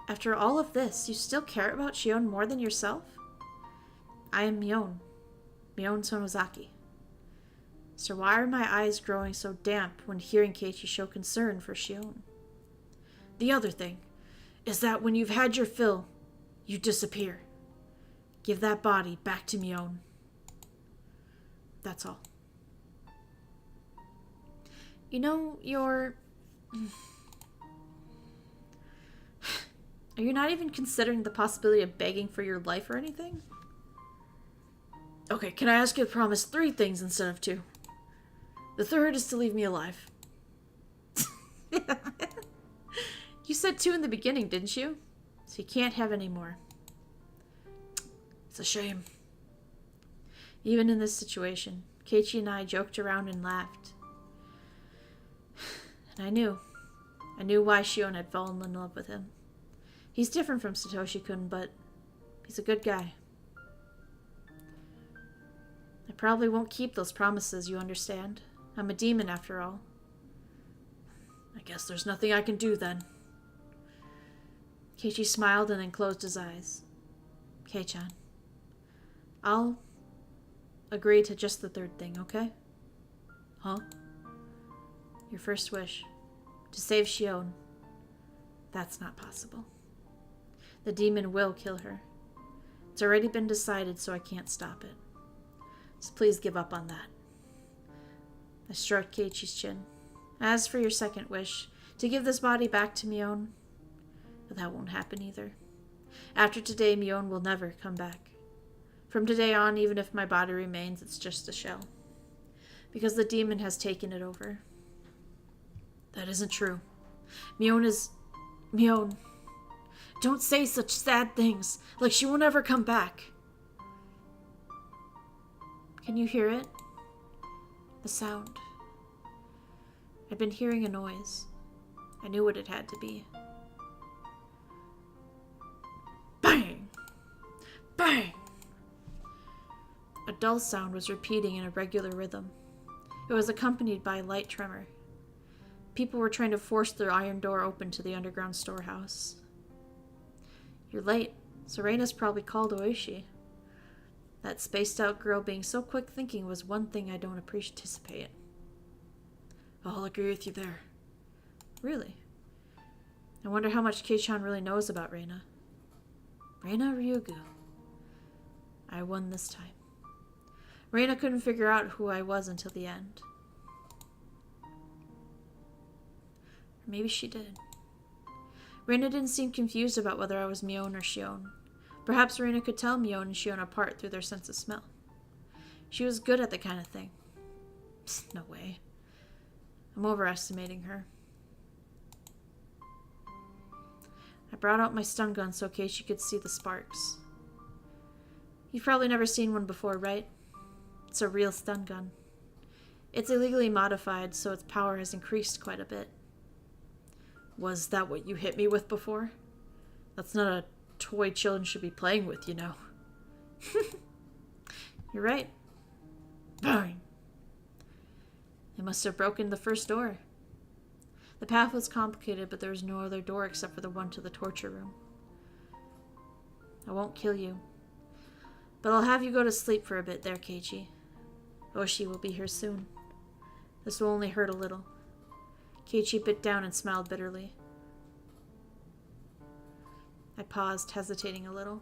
A: After all of this, you still care about Shion more than yourself? I am Mion Sonozaki. So why are my eyes growing so damp when hearing Keiichi show concern for Shion? The other thing is that when you've had your fill, you disappear. Give that body back to Mion. That's all. You know, Are you not even considering the possibility of begging for your life or anything? Okay, can I ask you to promise 3 things instead of 2? The third is to leave me alive. You said 2 in the beginning, didn't you? So you can't have any more. It's a shame. Even in this situation, Keiichi and I joked around and laughed. And I knew why Shion had fallen in love with him. He's different from Satoshi-kun, but he's a good guy. I probably won't keep those promises, you understand? I'm a demon after all. I guess there's nothing I can do then. Keiichi smiled and then closed his eyes. Kei-chan, I'll agree to just the 3rd thing, okay? Huh? Your first wish. To save Shion. That's not possible. The demon will kill her. It's already been decided, so I can't stop it. So please give up on that. I stroked Keiichi's chin. As for your second wish, to give this body back to Mion, but that won't happen either. After today, Mion will never come back. From today on, even if my body remains, it's just a shell. Because the demon has taken it over. That isn't true. Mion. Don't say such sad things, like she won't ever come back. Can you hear it? The sound. I'd been hearing a noise. I knew what it had to be. Bang! Bang! A dull sound was repeating in a regular rhythm. It was accompanied by a light tremor. People were trying to force their iron door open to the underground storehouse. You're late. Serena's probably called Oishi. That spaced-out girl being so quick-thinking was one thing I don't anticipate. I'll agree with you there. Really? I wonder how much Kei-chan really knows about Reina. Reina Ryugu. I won this time. Reina couldn't figure out who I was until the end. Or maybe she did. Reina didn't seem confused about whether I was Mion or Shion. Perhaps Reina could tell Mion and Shion apart through their sense of smell. She was good at that kind of thing. Psst, no way. I'm overestimating her. I brought out my stun gun so Keiichi could see the sparks. You've probably never seen one before, right? It's a real stun gun. It's illegally modified, so its power has increased quite a bit. Was that what you hit me with before? That's not a toy children should be playing with, you know. You're right. Bang! It must have broken the first door. The path was complicated, but there was no other door except for the one to the torture room. I won't kill you, but I'll have you go to sleep for a bit there, Keiichi. Oshi will be here soon. This will only hurt a little. Keiichi bit down and smiled bitterly. I paused, hesitating a little.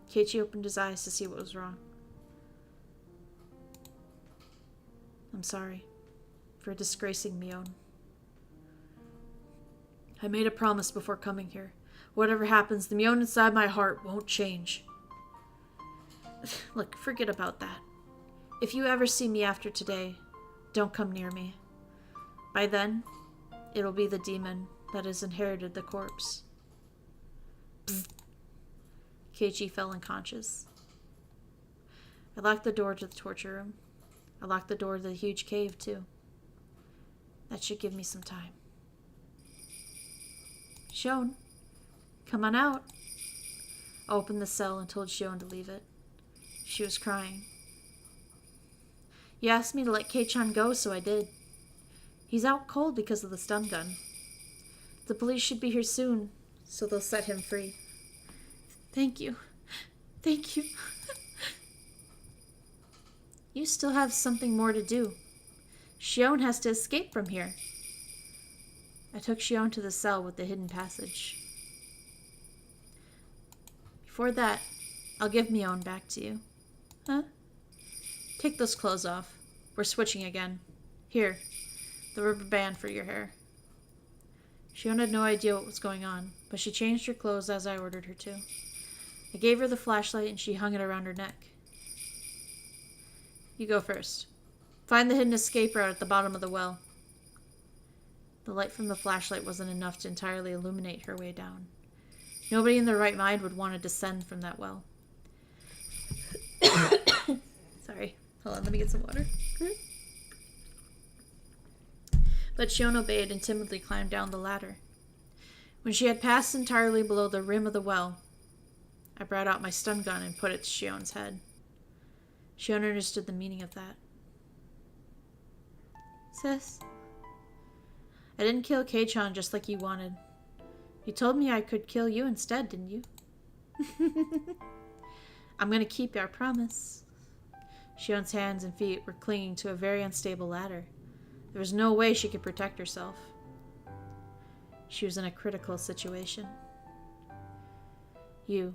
A: Keiichi opened his eyes to see what was wrong. I'm sorry for disgracing Mion. I made a promise before coming here. Whatever happens, the Mion inside my heart won't change. Look, forget about that. If you ever see me after today, don't come near me. By then, it'll be the demon that has inherited the corpse. Psst. Keiichi fell unconscious. I locked the door to the torture room. I locked the door to the huge cave, too. That should give me some time. Shion, come on out. I opened the cell and told Shion to leave it. She was crying. You asked me to let Kei-chan go, so I did. He's out cold because of the stun gun. The police should be here soon, so they'll set him free. Thank you. Thank you. You still have something more to do. Shion has to escape from here. I took Shion to the cell with the hidden passage. Before that, I'll give Mion back to you. Huh? Take those clothes off. We're switching again. Here, the rubber band for your hair. Shion had no idea what was going on, but she changed her clothes as I ordered her to. I gave her the flashlight and she hung it around her neck. You go first. Find the hidden escape route at the bottom of the well. The light from the flashlight wasn't enough to entirely illuminate her way down. Nobody in their right mind would want to descend from that well. Sorry. Hold on, let me get some water. But Shion obeyed and timidly climbed down the ladder. When she had passed entirely below the rim of the well, I brought out my stun gun and put it to Shion's head. Shion understood the meaning of that. Sis, I didn't kill Kei-chan just like you wanted. You told me I could kill you instead, didn't you? I'm gonna keep our promise. Shion's hands and feet were clinging to a very unstable ladder. There was no way she could protect herself. She was in a critical situation. You,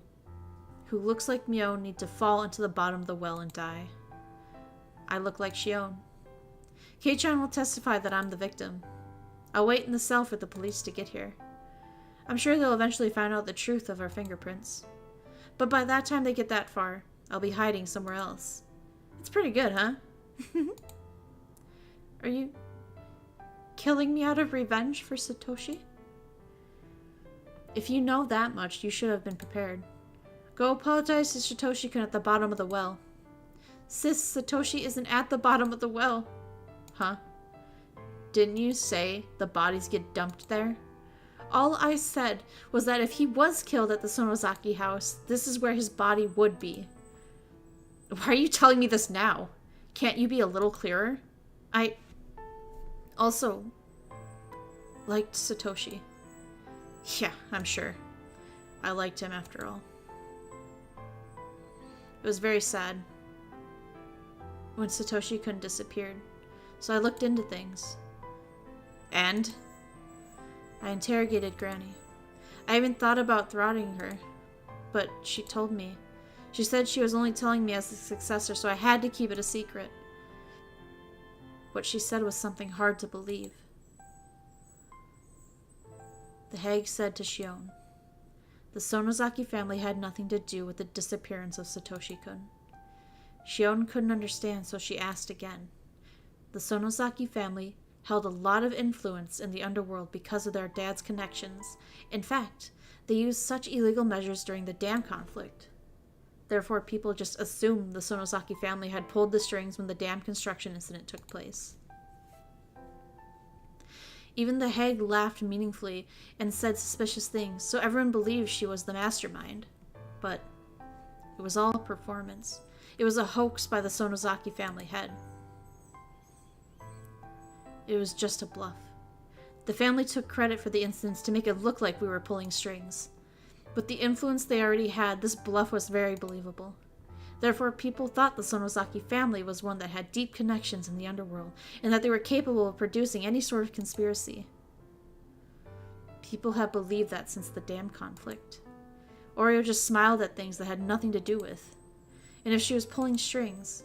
A: who looks like Mio, need to fall into the bottom of the well and die. I look like Shion. Kei-chan will testify that I'm the victim. I'll wait in the cell for the police to get here. I'm sure they'll eventually find out the truth of our fingerprints. But by that time they get that far, I'll be hiding somewhere else. It's pretty good, huh? Are you killing me out of revenge for Satoshi? If you know that much, you should have been prepared. Go apologize to Satoshi-kun at the bottom of the well. Sis, Satoshi isn't at the bottom of the well. Huh? Didn't you say the bodies get dumped there? All I said was that if he was killed at the Sonozaki house, this is where his body would be. Why are you telling me this now? Can't you be a little clearer? I also liked Satoshi. Yeah, I'm sure. I liked him after all. It was very sad when Satoshi-kun disappeared, so I looked into things. And I interrogated Granny. I even thought about throttling her, but she told me. She said she was only telling me as a successor, so I had to keep it a secret. What she said was something hard to believe. The hag said to Shion, the Sonozaki family had nothing to do with the disappearance of Satoshi-kun. Shion couldn't understand, so she asked again. The Sonozaki family held a lot of influence in the underworld because of their dad's connections. In fact, they used such illegal measures during the dam conflict. Therefore, people just assumed the Sonozaki family had pulled the strings when the dam construction incident took place. Even the hag laughed meaningfully and said suspicious things, so everyone believed she was the mastermind. But it was all a performance. It was a hoax by the Sonozaki family head. It was just a bluff. The family took credit for the incidents to make it look like we were pulling strings. With the influence they already had, this bluff was very believable. Therefore, people thought the Sonozaki family was one that had deep connections in the underworld, and that they were capable of producing any sort of conspiracy. People have believed that since the dam conflict. Oreo just smiled at things that had nothing to do with. And if she was pulling strings...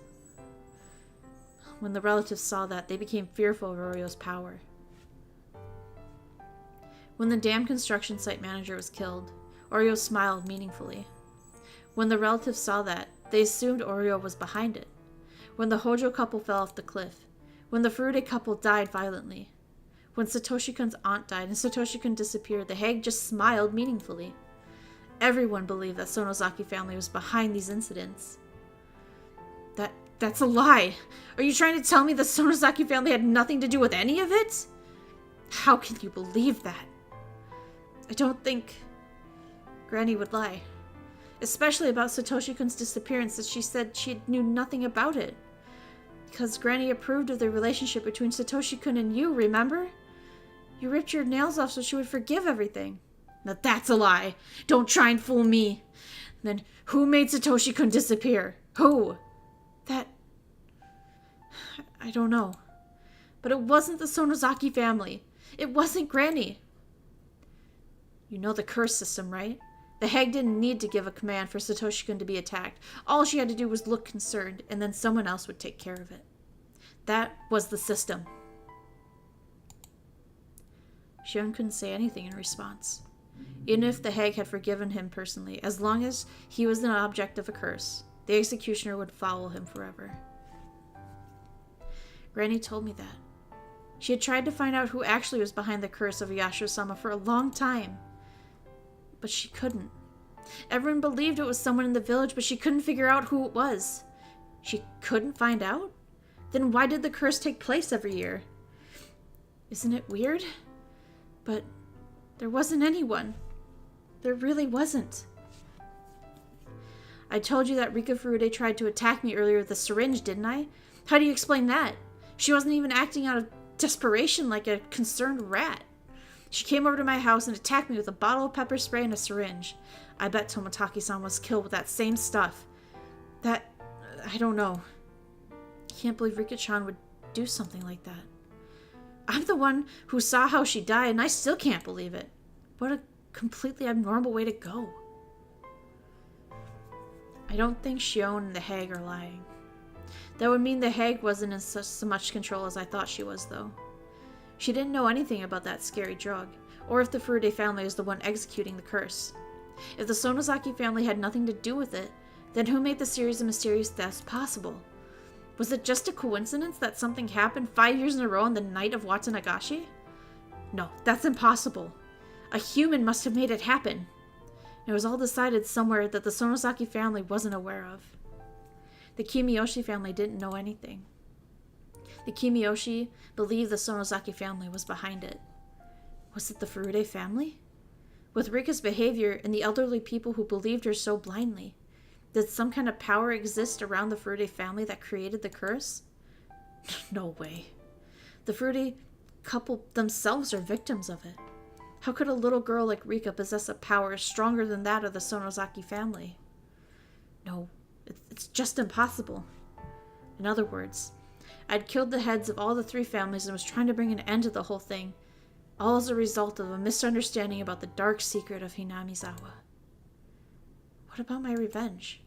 A: When the relatives saw that, they became fearful of Orio's power. When the dam construction site manager was killed, Oreo smiled meaningfully. When the relatives saw that, they assumed Oreo was behind it. When the Hojo couple fell off the cliff. When the Furude couple died violently. When Satoshi-kun's aunt died and Satoshi-kun disappeared, the hag just smiled meaningfully. Everyone believed that Sonozaki family was behind these incidents. That's a lie! Are you trying to tell me the Sonozaki family had nothing to do with any of it? How can you believe that? I don't think Granny would lie. Especially about Satoshi-kun's disappearance, as she said she knew nothing about it. Because Granny approved of the relationship between Satoshi-kun and you, remember? You ripped your nails off so she would forgive everything. Now that's a lie! Don't try and fool me! Then who made Satoshi-kun disappear? Who? I don't know. But it wasn't the Sonozaki family. It wasn't Granny. You know the curse system, right? The hag didn't need to give a command for Satoshi-kun to be attacked. All she had to do was look concerned, and then someone else would take care of it. That was the system. Shion couldn't say anything in response. Even if the hag had forgiven him personally, as long as he was an object of a curse, the executioner would follow him forever. Granny told me that. She had tried to find out who actually was behind the curse of Yashiro-sama for a long time. But she couldn't. Everyone believed it was someone in the village, but she couldn't figure out who it was. She couldn't find out? Then why did the curse take place every year? Isn't it weird? But there wasn't anyone. There really wasn't. I told you that Rika Furude tried to attack me earlier with a syringe, didn't I? How do you explain that? She wasn't even acting out of desperation like a concerned rat. She came over to my house and attacked me with a bottle of pepper spray and a syringe. I bet Toмотaki-san was killed with that same stuff. I don't know. Can't believe Rika-chan would do something like that. I'm the one who saw how she died, and I still can't believe it. What a completely abnormal way to go. I don't think Shion and the hag are lying. That would mean the hag wasn't in so much control as I thought she was, though. She didn't know anything about that scary drug, or if the Furude family is the one executing the curse. If the Sonozaki family had nothing to do with it, then who made the series of mysterious deaths possible? Was it just a coincidence that something happened 5 years in a row on the night of Watsunagashi? No, that's impossible. A human must have made it happen. It was all decided somewhere that the Sonozaki family wasn't aware of. The Kimiyoshi family didn't know anything. The Kimiyoshi believed the Sonozaki family was behind it. Was it the Furude family? With Rika's behavior and the elderly people who believed her so blindly, did some kind of power exist around the Furude family that created the curse? No way. The Furude couple themselves are victims of it. How could a little girl like Rika possess a power stronger than that of the Sonozaki family? No, it's just impossible. In other words, I'd killed the heads of all the 3 families and was trying to bring an end to the whole thing, all as a result of a misunderstanding about the dark secret of Hinamizawa. What about my revenge?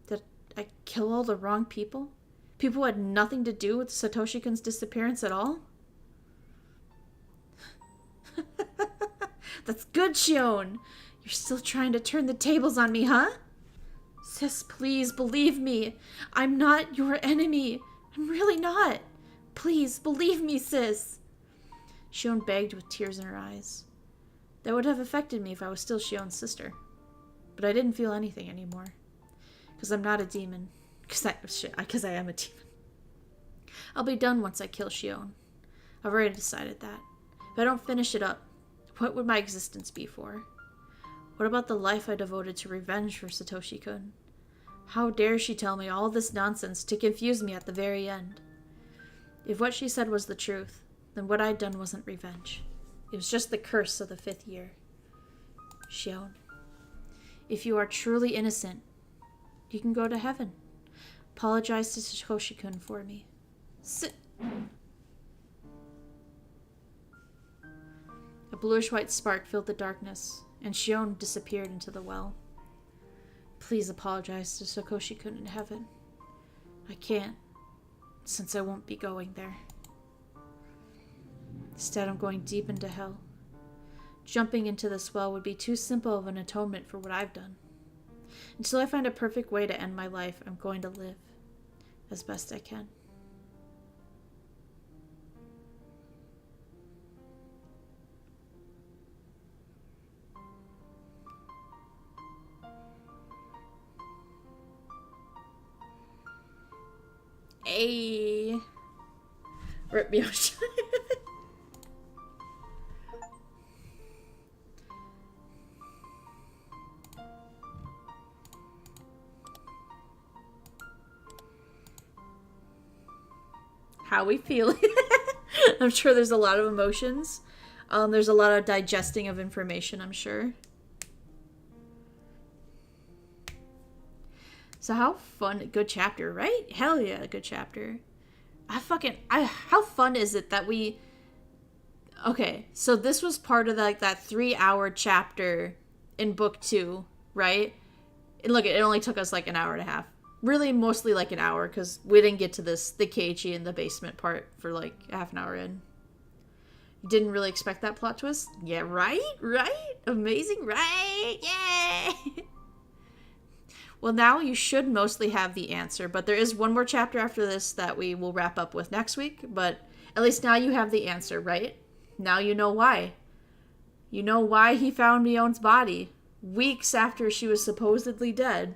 A: Did I kill all the wrong people? People who had nothing to do with Satoshi-kun's disappearance at all? That's good, Shion! You're still trying to turn the tables on me, huh? Sis, please, believe me. I'm not your enemy. I'm really not. Please, believe me, sis. Shion begged with tears in her eyes. That would have affected me if I was still Shion's but I didn't feel anything anymore. Because I'm not a demon. Because I am a demon. I'll be done once I kill Shion. I've already decided that. If I don't finish it up, what would my existence be for? What about the life I devoted to revenge for Satoshi-kun? How dare she tell me all this nonsense to confuse me at the very end? If what she said was the truth, then what I'd done wasn't revenge. It was just the curse of the 5th year. Shion, if you are truly innocent, you can go to heaven. Apologize to Satoshi-kun for me. Sit. A bluish-white spark filled the darkness, and Shion disappeared into the well. Please apologize to Satoshi-kun in heaven. I can't, since I won't be going there. Instead, I'm going deep into hell. Jumping into this well would be too simple of an atonement for what I've done. Until I find a perfect way to end my life, I'm going to live as best I can. Hey, rip me out. How we feeling? I'm sure there's a lot of emotions. There's a lot of digesting of information, I'm sure. So how fun, good chapter, right? Hell yeah, good chapter. How fun is it that we, okay, so this was part of that 3-hour chapter in book 2, right? And look, it only took us like an hour and a half. Really, mostly like an hour, because we didn't get to the Keiichi in the basement part for like half an hour in. You didn't really expect that plot twist? Yeah, right? Amazing, right? Yay! Well, now you should mostly have the answer, but there is one more chapter after this that we will wrap up with next week, but at least now you have the answer, right? Now you know why. You know why he found Mion's body weeks after she was supposedly dead.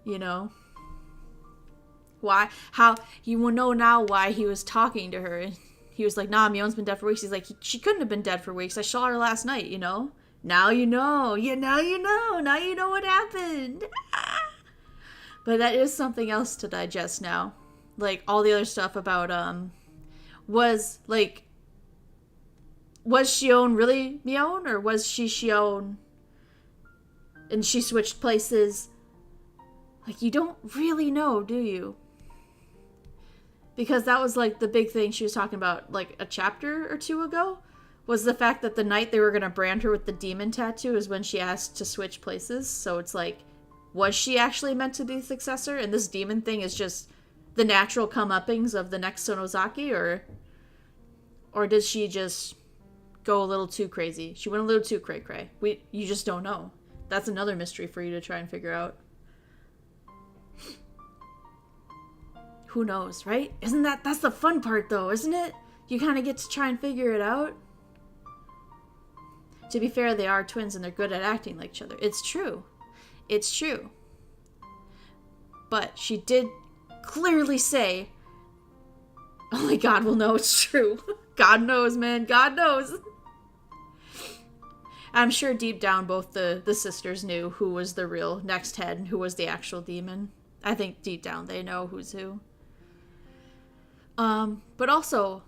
A: You know? Why? How? You will know now why he was talking to her. He was like, nah, Mion's been dead for weeks. He's like, she couldn't have been dead for weeks. I saw her last night, you know? Now you know. Yeah, now you know. Now you know what happened. But that is something else to digest now. Like, all the other stuff about, was Shion really Mion? Or was she Shion and she switched places? Like, you don't really know, do you? Because that was like the big thing she was talking about like a chapter or two ago, was the fact that the night they were going to brand her with the demon tattoo is when she asked to switch places. So it's like, was she actually meant to be the successor? And this demon thing is just the natural comeuppings of the next Sonozaki? Or did she just go a little too crazy? She went a little too cray-cray. You just don't know. That's another mystery for you to try and figure out. Who knows, right? That's the fun part though, isn't it? You kind of get to try and figure it out. To be fair, they are twins and they're good at acting like each other. It's true. It's true. But she did clearly say, only God will know it's true. God knows, man. God knows. I'm sure deep down both the sisters knew who was the real next head and who was the actual demon. I think deep down they know who's who. But also,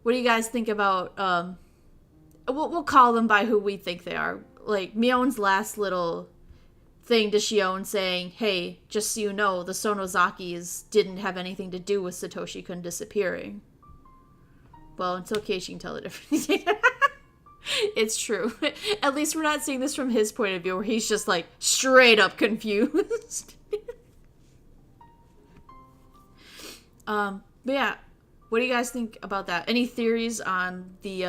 A: what do you guys think about, we'll call them by who we think they are. Like, Mion's last little thing to Shion saying, hey, just so you know, the Sonozakis didn't have anything to do with Satoshi-kun disappearing. Well, until Keiichi can tell the difference. It's true. At least we're not seeing this from his point of view, where he's just, like, straight up confused. But yeah, what do you guys think about that? Any theories on the,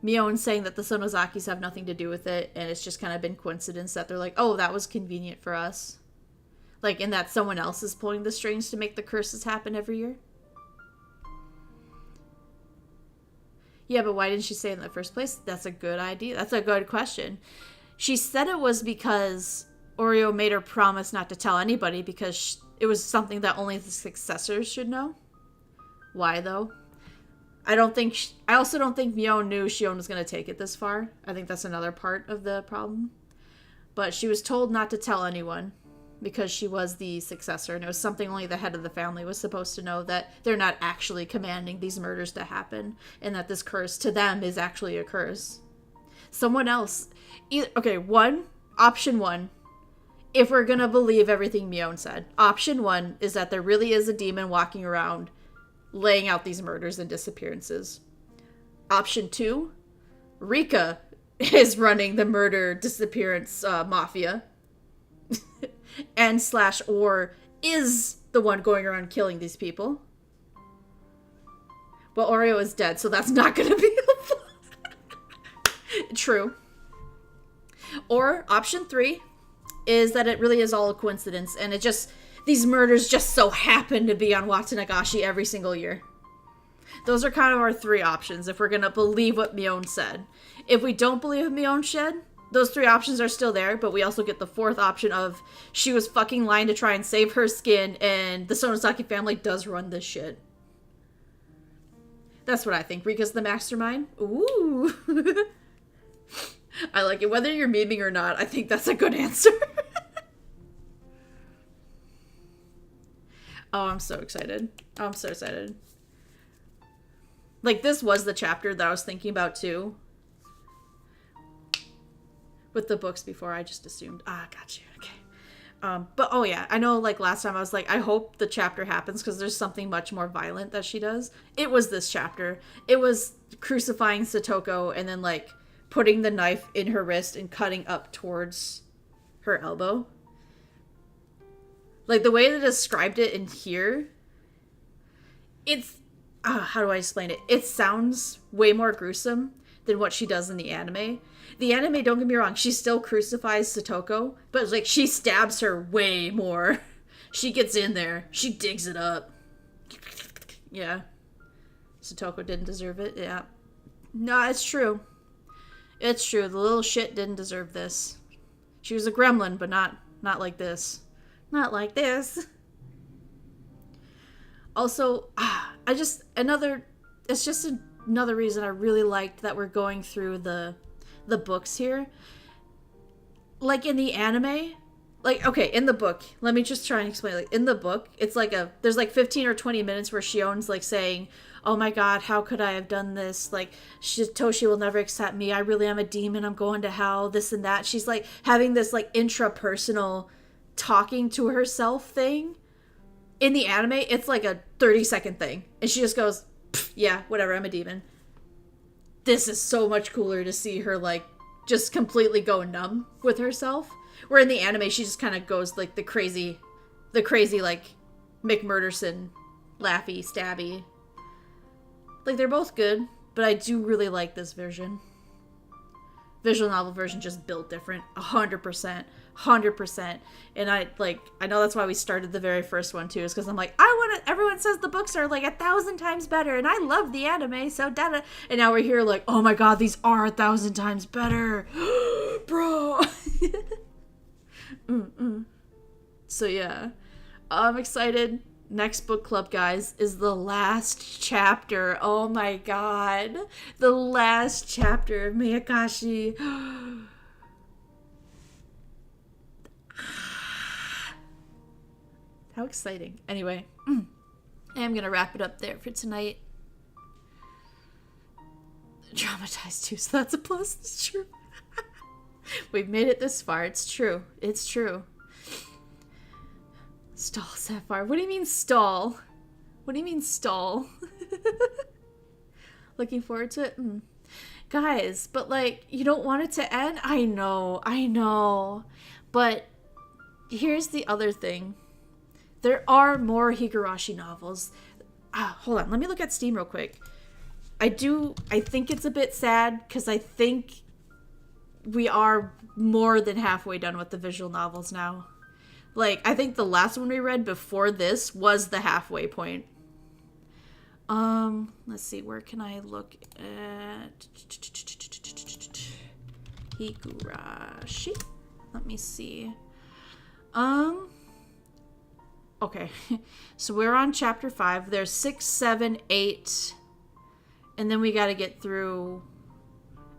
A: Mion saying that the Sonozakis have nothing to do with it, and it's just kind of been coincidence that they're like, oh, that was convenient for us. Like, and that someone else is pulling the strings to make the curses happen every year? Yeah, but why didn't she say it in the first place? That's a good idea. That's a good question. She said it was because Oreo made her promise not to tell anybody because it was something that only the successors should know. Why, though? I also don't think Mion knew Shion was going to take it this far. I think that's another part of the problem. But she was told not to tell anyone because she was the successor, and it was something only the head of the family was supposed to know, that they're not actually commanding these murders to happen, and that this curse to them is actually a curse. Someone else... Option one, if we're going to believe everything Mion said. Option one is that there really is a demon walking around laying out these murders and disappearances. Option two, Rika is running the murder disappearance mafia. And / or is the one going around killing these people. Well, Oreo is dead, so that's not going to be helpful. True. Or option three is that it really is all a coincidence, and these murders just so happen to be on Watanagashi every single year. Those are kind of our three options if we're going to believe what Mion said. If we don't believe what Mion said, those three options are still there, but we also get the fourth option of she was fucking lying to try and save her skin, and the Sonozaki family does run this shit. That's what I think. Rika's the mastermind? Ooh. I like it. Whether you're memeing or not, I think that's a good answer. Oh, I'm so excited. I'm so excited. Like, this was the chapter that I was thinking about, too. With the books before, I just assumed. Got you. Okay. But, oh yeah, I know, like, last time I was like, I hope the chapter happens because there's something much more violent that she does. It was this chapter. It was crucifying Satoko and then, like, putting the knife in her wrist and cutting up towards her elbow. Like, the way they described it in here, it's... how do I explain it? It sounds way more gruesome than what she does in the anime. The anime, don't get me wrong, she still crucifies Satoko, but like she stabs her way more. She gets in there. She digs it up. Yeah. Satoko didn't deserve it. Yeah. No, it's true. It's true. The little shit didn't deserve this. She was a gremlin, but not like this. Not like this. Also, it's just another reason I really liked that we're going through the books here. Like in the anime, like, okay, in the book, let me just try and explain. Like in the book, it's like there's like 15 or 20 minutes where Shion's like saying, oh my god, how could I have done this? Like, Toshi will never accept me. I really am a demon. I'm going to hell, this and that. She's like having this like intrapersonal talking to herself thing. in the anime, it's like a 30-second thing. And she just goes, yeah, whatever, I'm a demon. This is so much cooler to see her, like, just completely go numb with herself. Where in the anime, she just kind of goes, like, the crazy, like, McMurderson, laughy, stabby. Like, they're both good, but I do really like this version. Visual novel version just built different. 100%. 100%. And I know that's why we started the very first one, too, is because I'm like, everyone says the books are, like, 1,000 times better, and I love the anime, so da-da. And now we're here, like, oh my god, these are 1,000 times better. Bro. So, yeah. I'm excited. Next book club, guys, is the last chapter. Oh my god. The last chapter of Meakashi. How exciting. Anyway, I am going to wrap it up there for tonight. Traumatized too, so that's a plus. It's true. We've made it this far. It's true. It's true. Stall, Saphyre. What do you mean stall? What do you mean stall? Looking forward to it? Guys, but like, you don't want it to end? I know. But here's the other thing. There are more Higurashi novels. Hold on, let me look at Steam real quick. I think it's a bit sad, because I think we are more than halfway done with the visual novels now. Like, I think the last one we read before this was the halfway point. Let's see, where can I look at Higurashi? Let me see. Okay. So we're on chapter 5. There's 6, 7, 8. And then we gotta get through,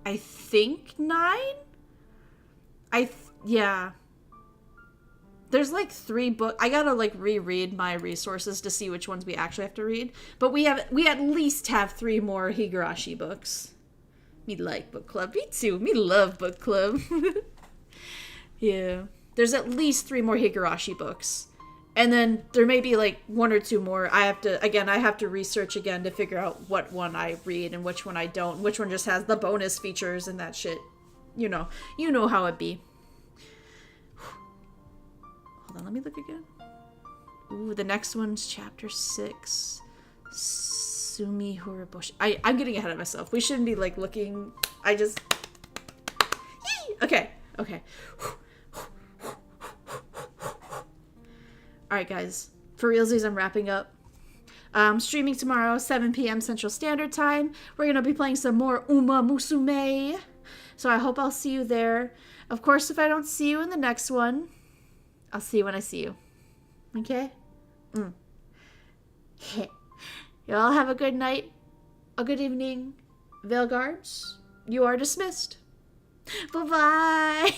A: I think, 9? Yeah. There's like 3 books. I gotta like reread my resources to see which ones we actually have to read. But we at least have 3 more Higurashi books. Me like book club. Me too. Me love book club. Yeah. There's at least 3 more Higurashi books. And then there may be like 1 or 2 more. I have to research again to figure out what one I read and which one I don't. Which one just has the bonus features and that shit. You know how it be. Hold on, let me look again. Ooh, the next one's chapter 6. Sumi Huraboshi. I'm getting ahead of myself. We shouldn't be like looking. Okay. Alright, guys. For realsies, I'm wrapping up. Streaming tomorrow, 7 p.m. Central Standard Time. We're going to be playing some more Uma Musume. So I hope I'll see you there. Of course, if I don't see you in the next one, I'll see you when I see you. Okay? You all have a good night, a good evening. Veil guards, you are dismissed. Bye-bye.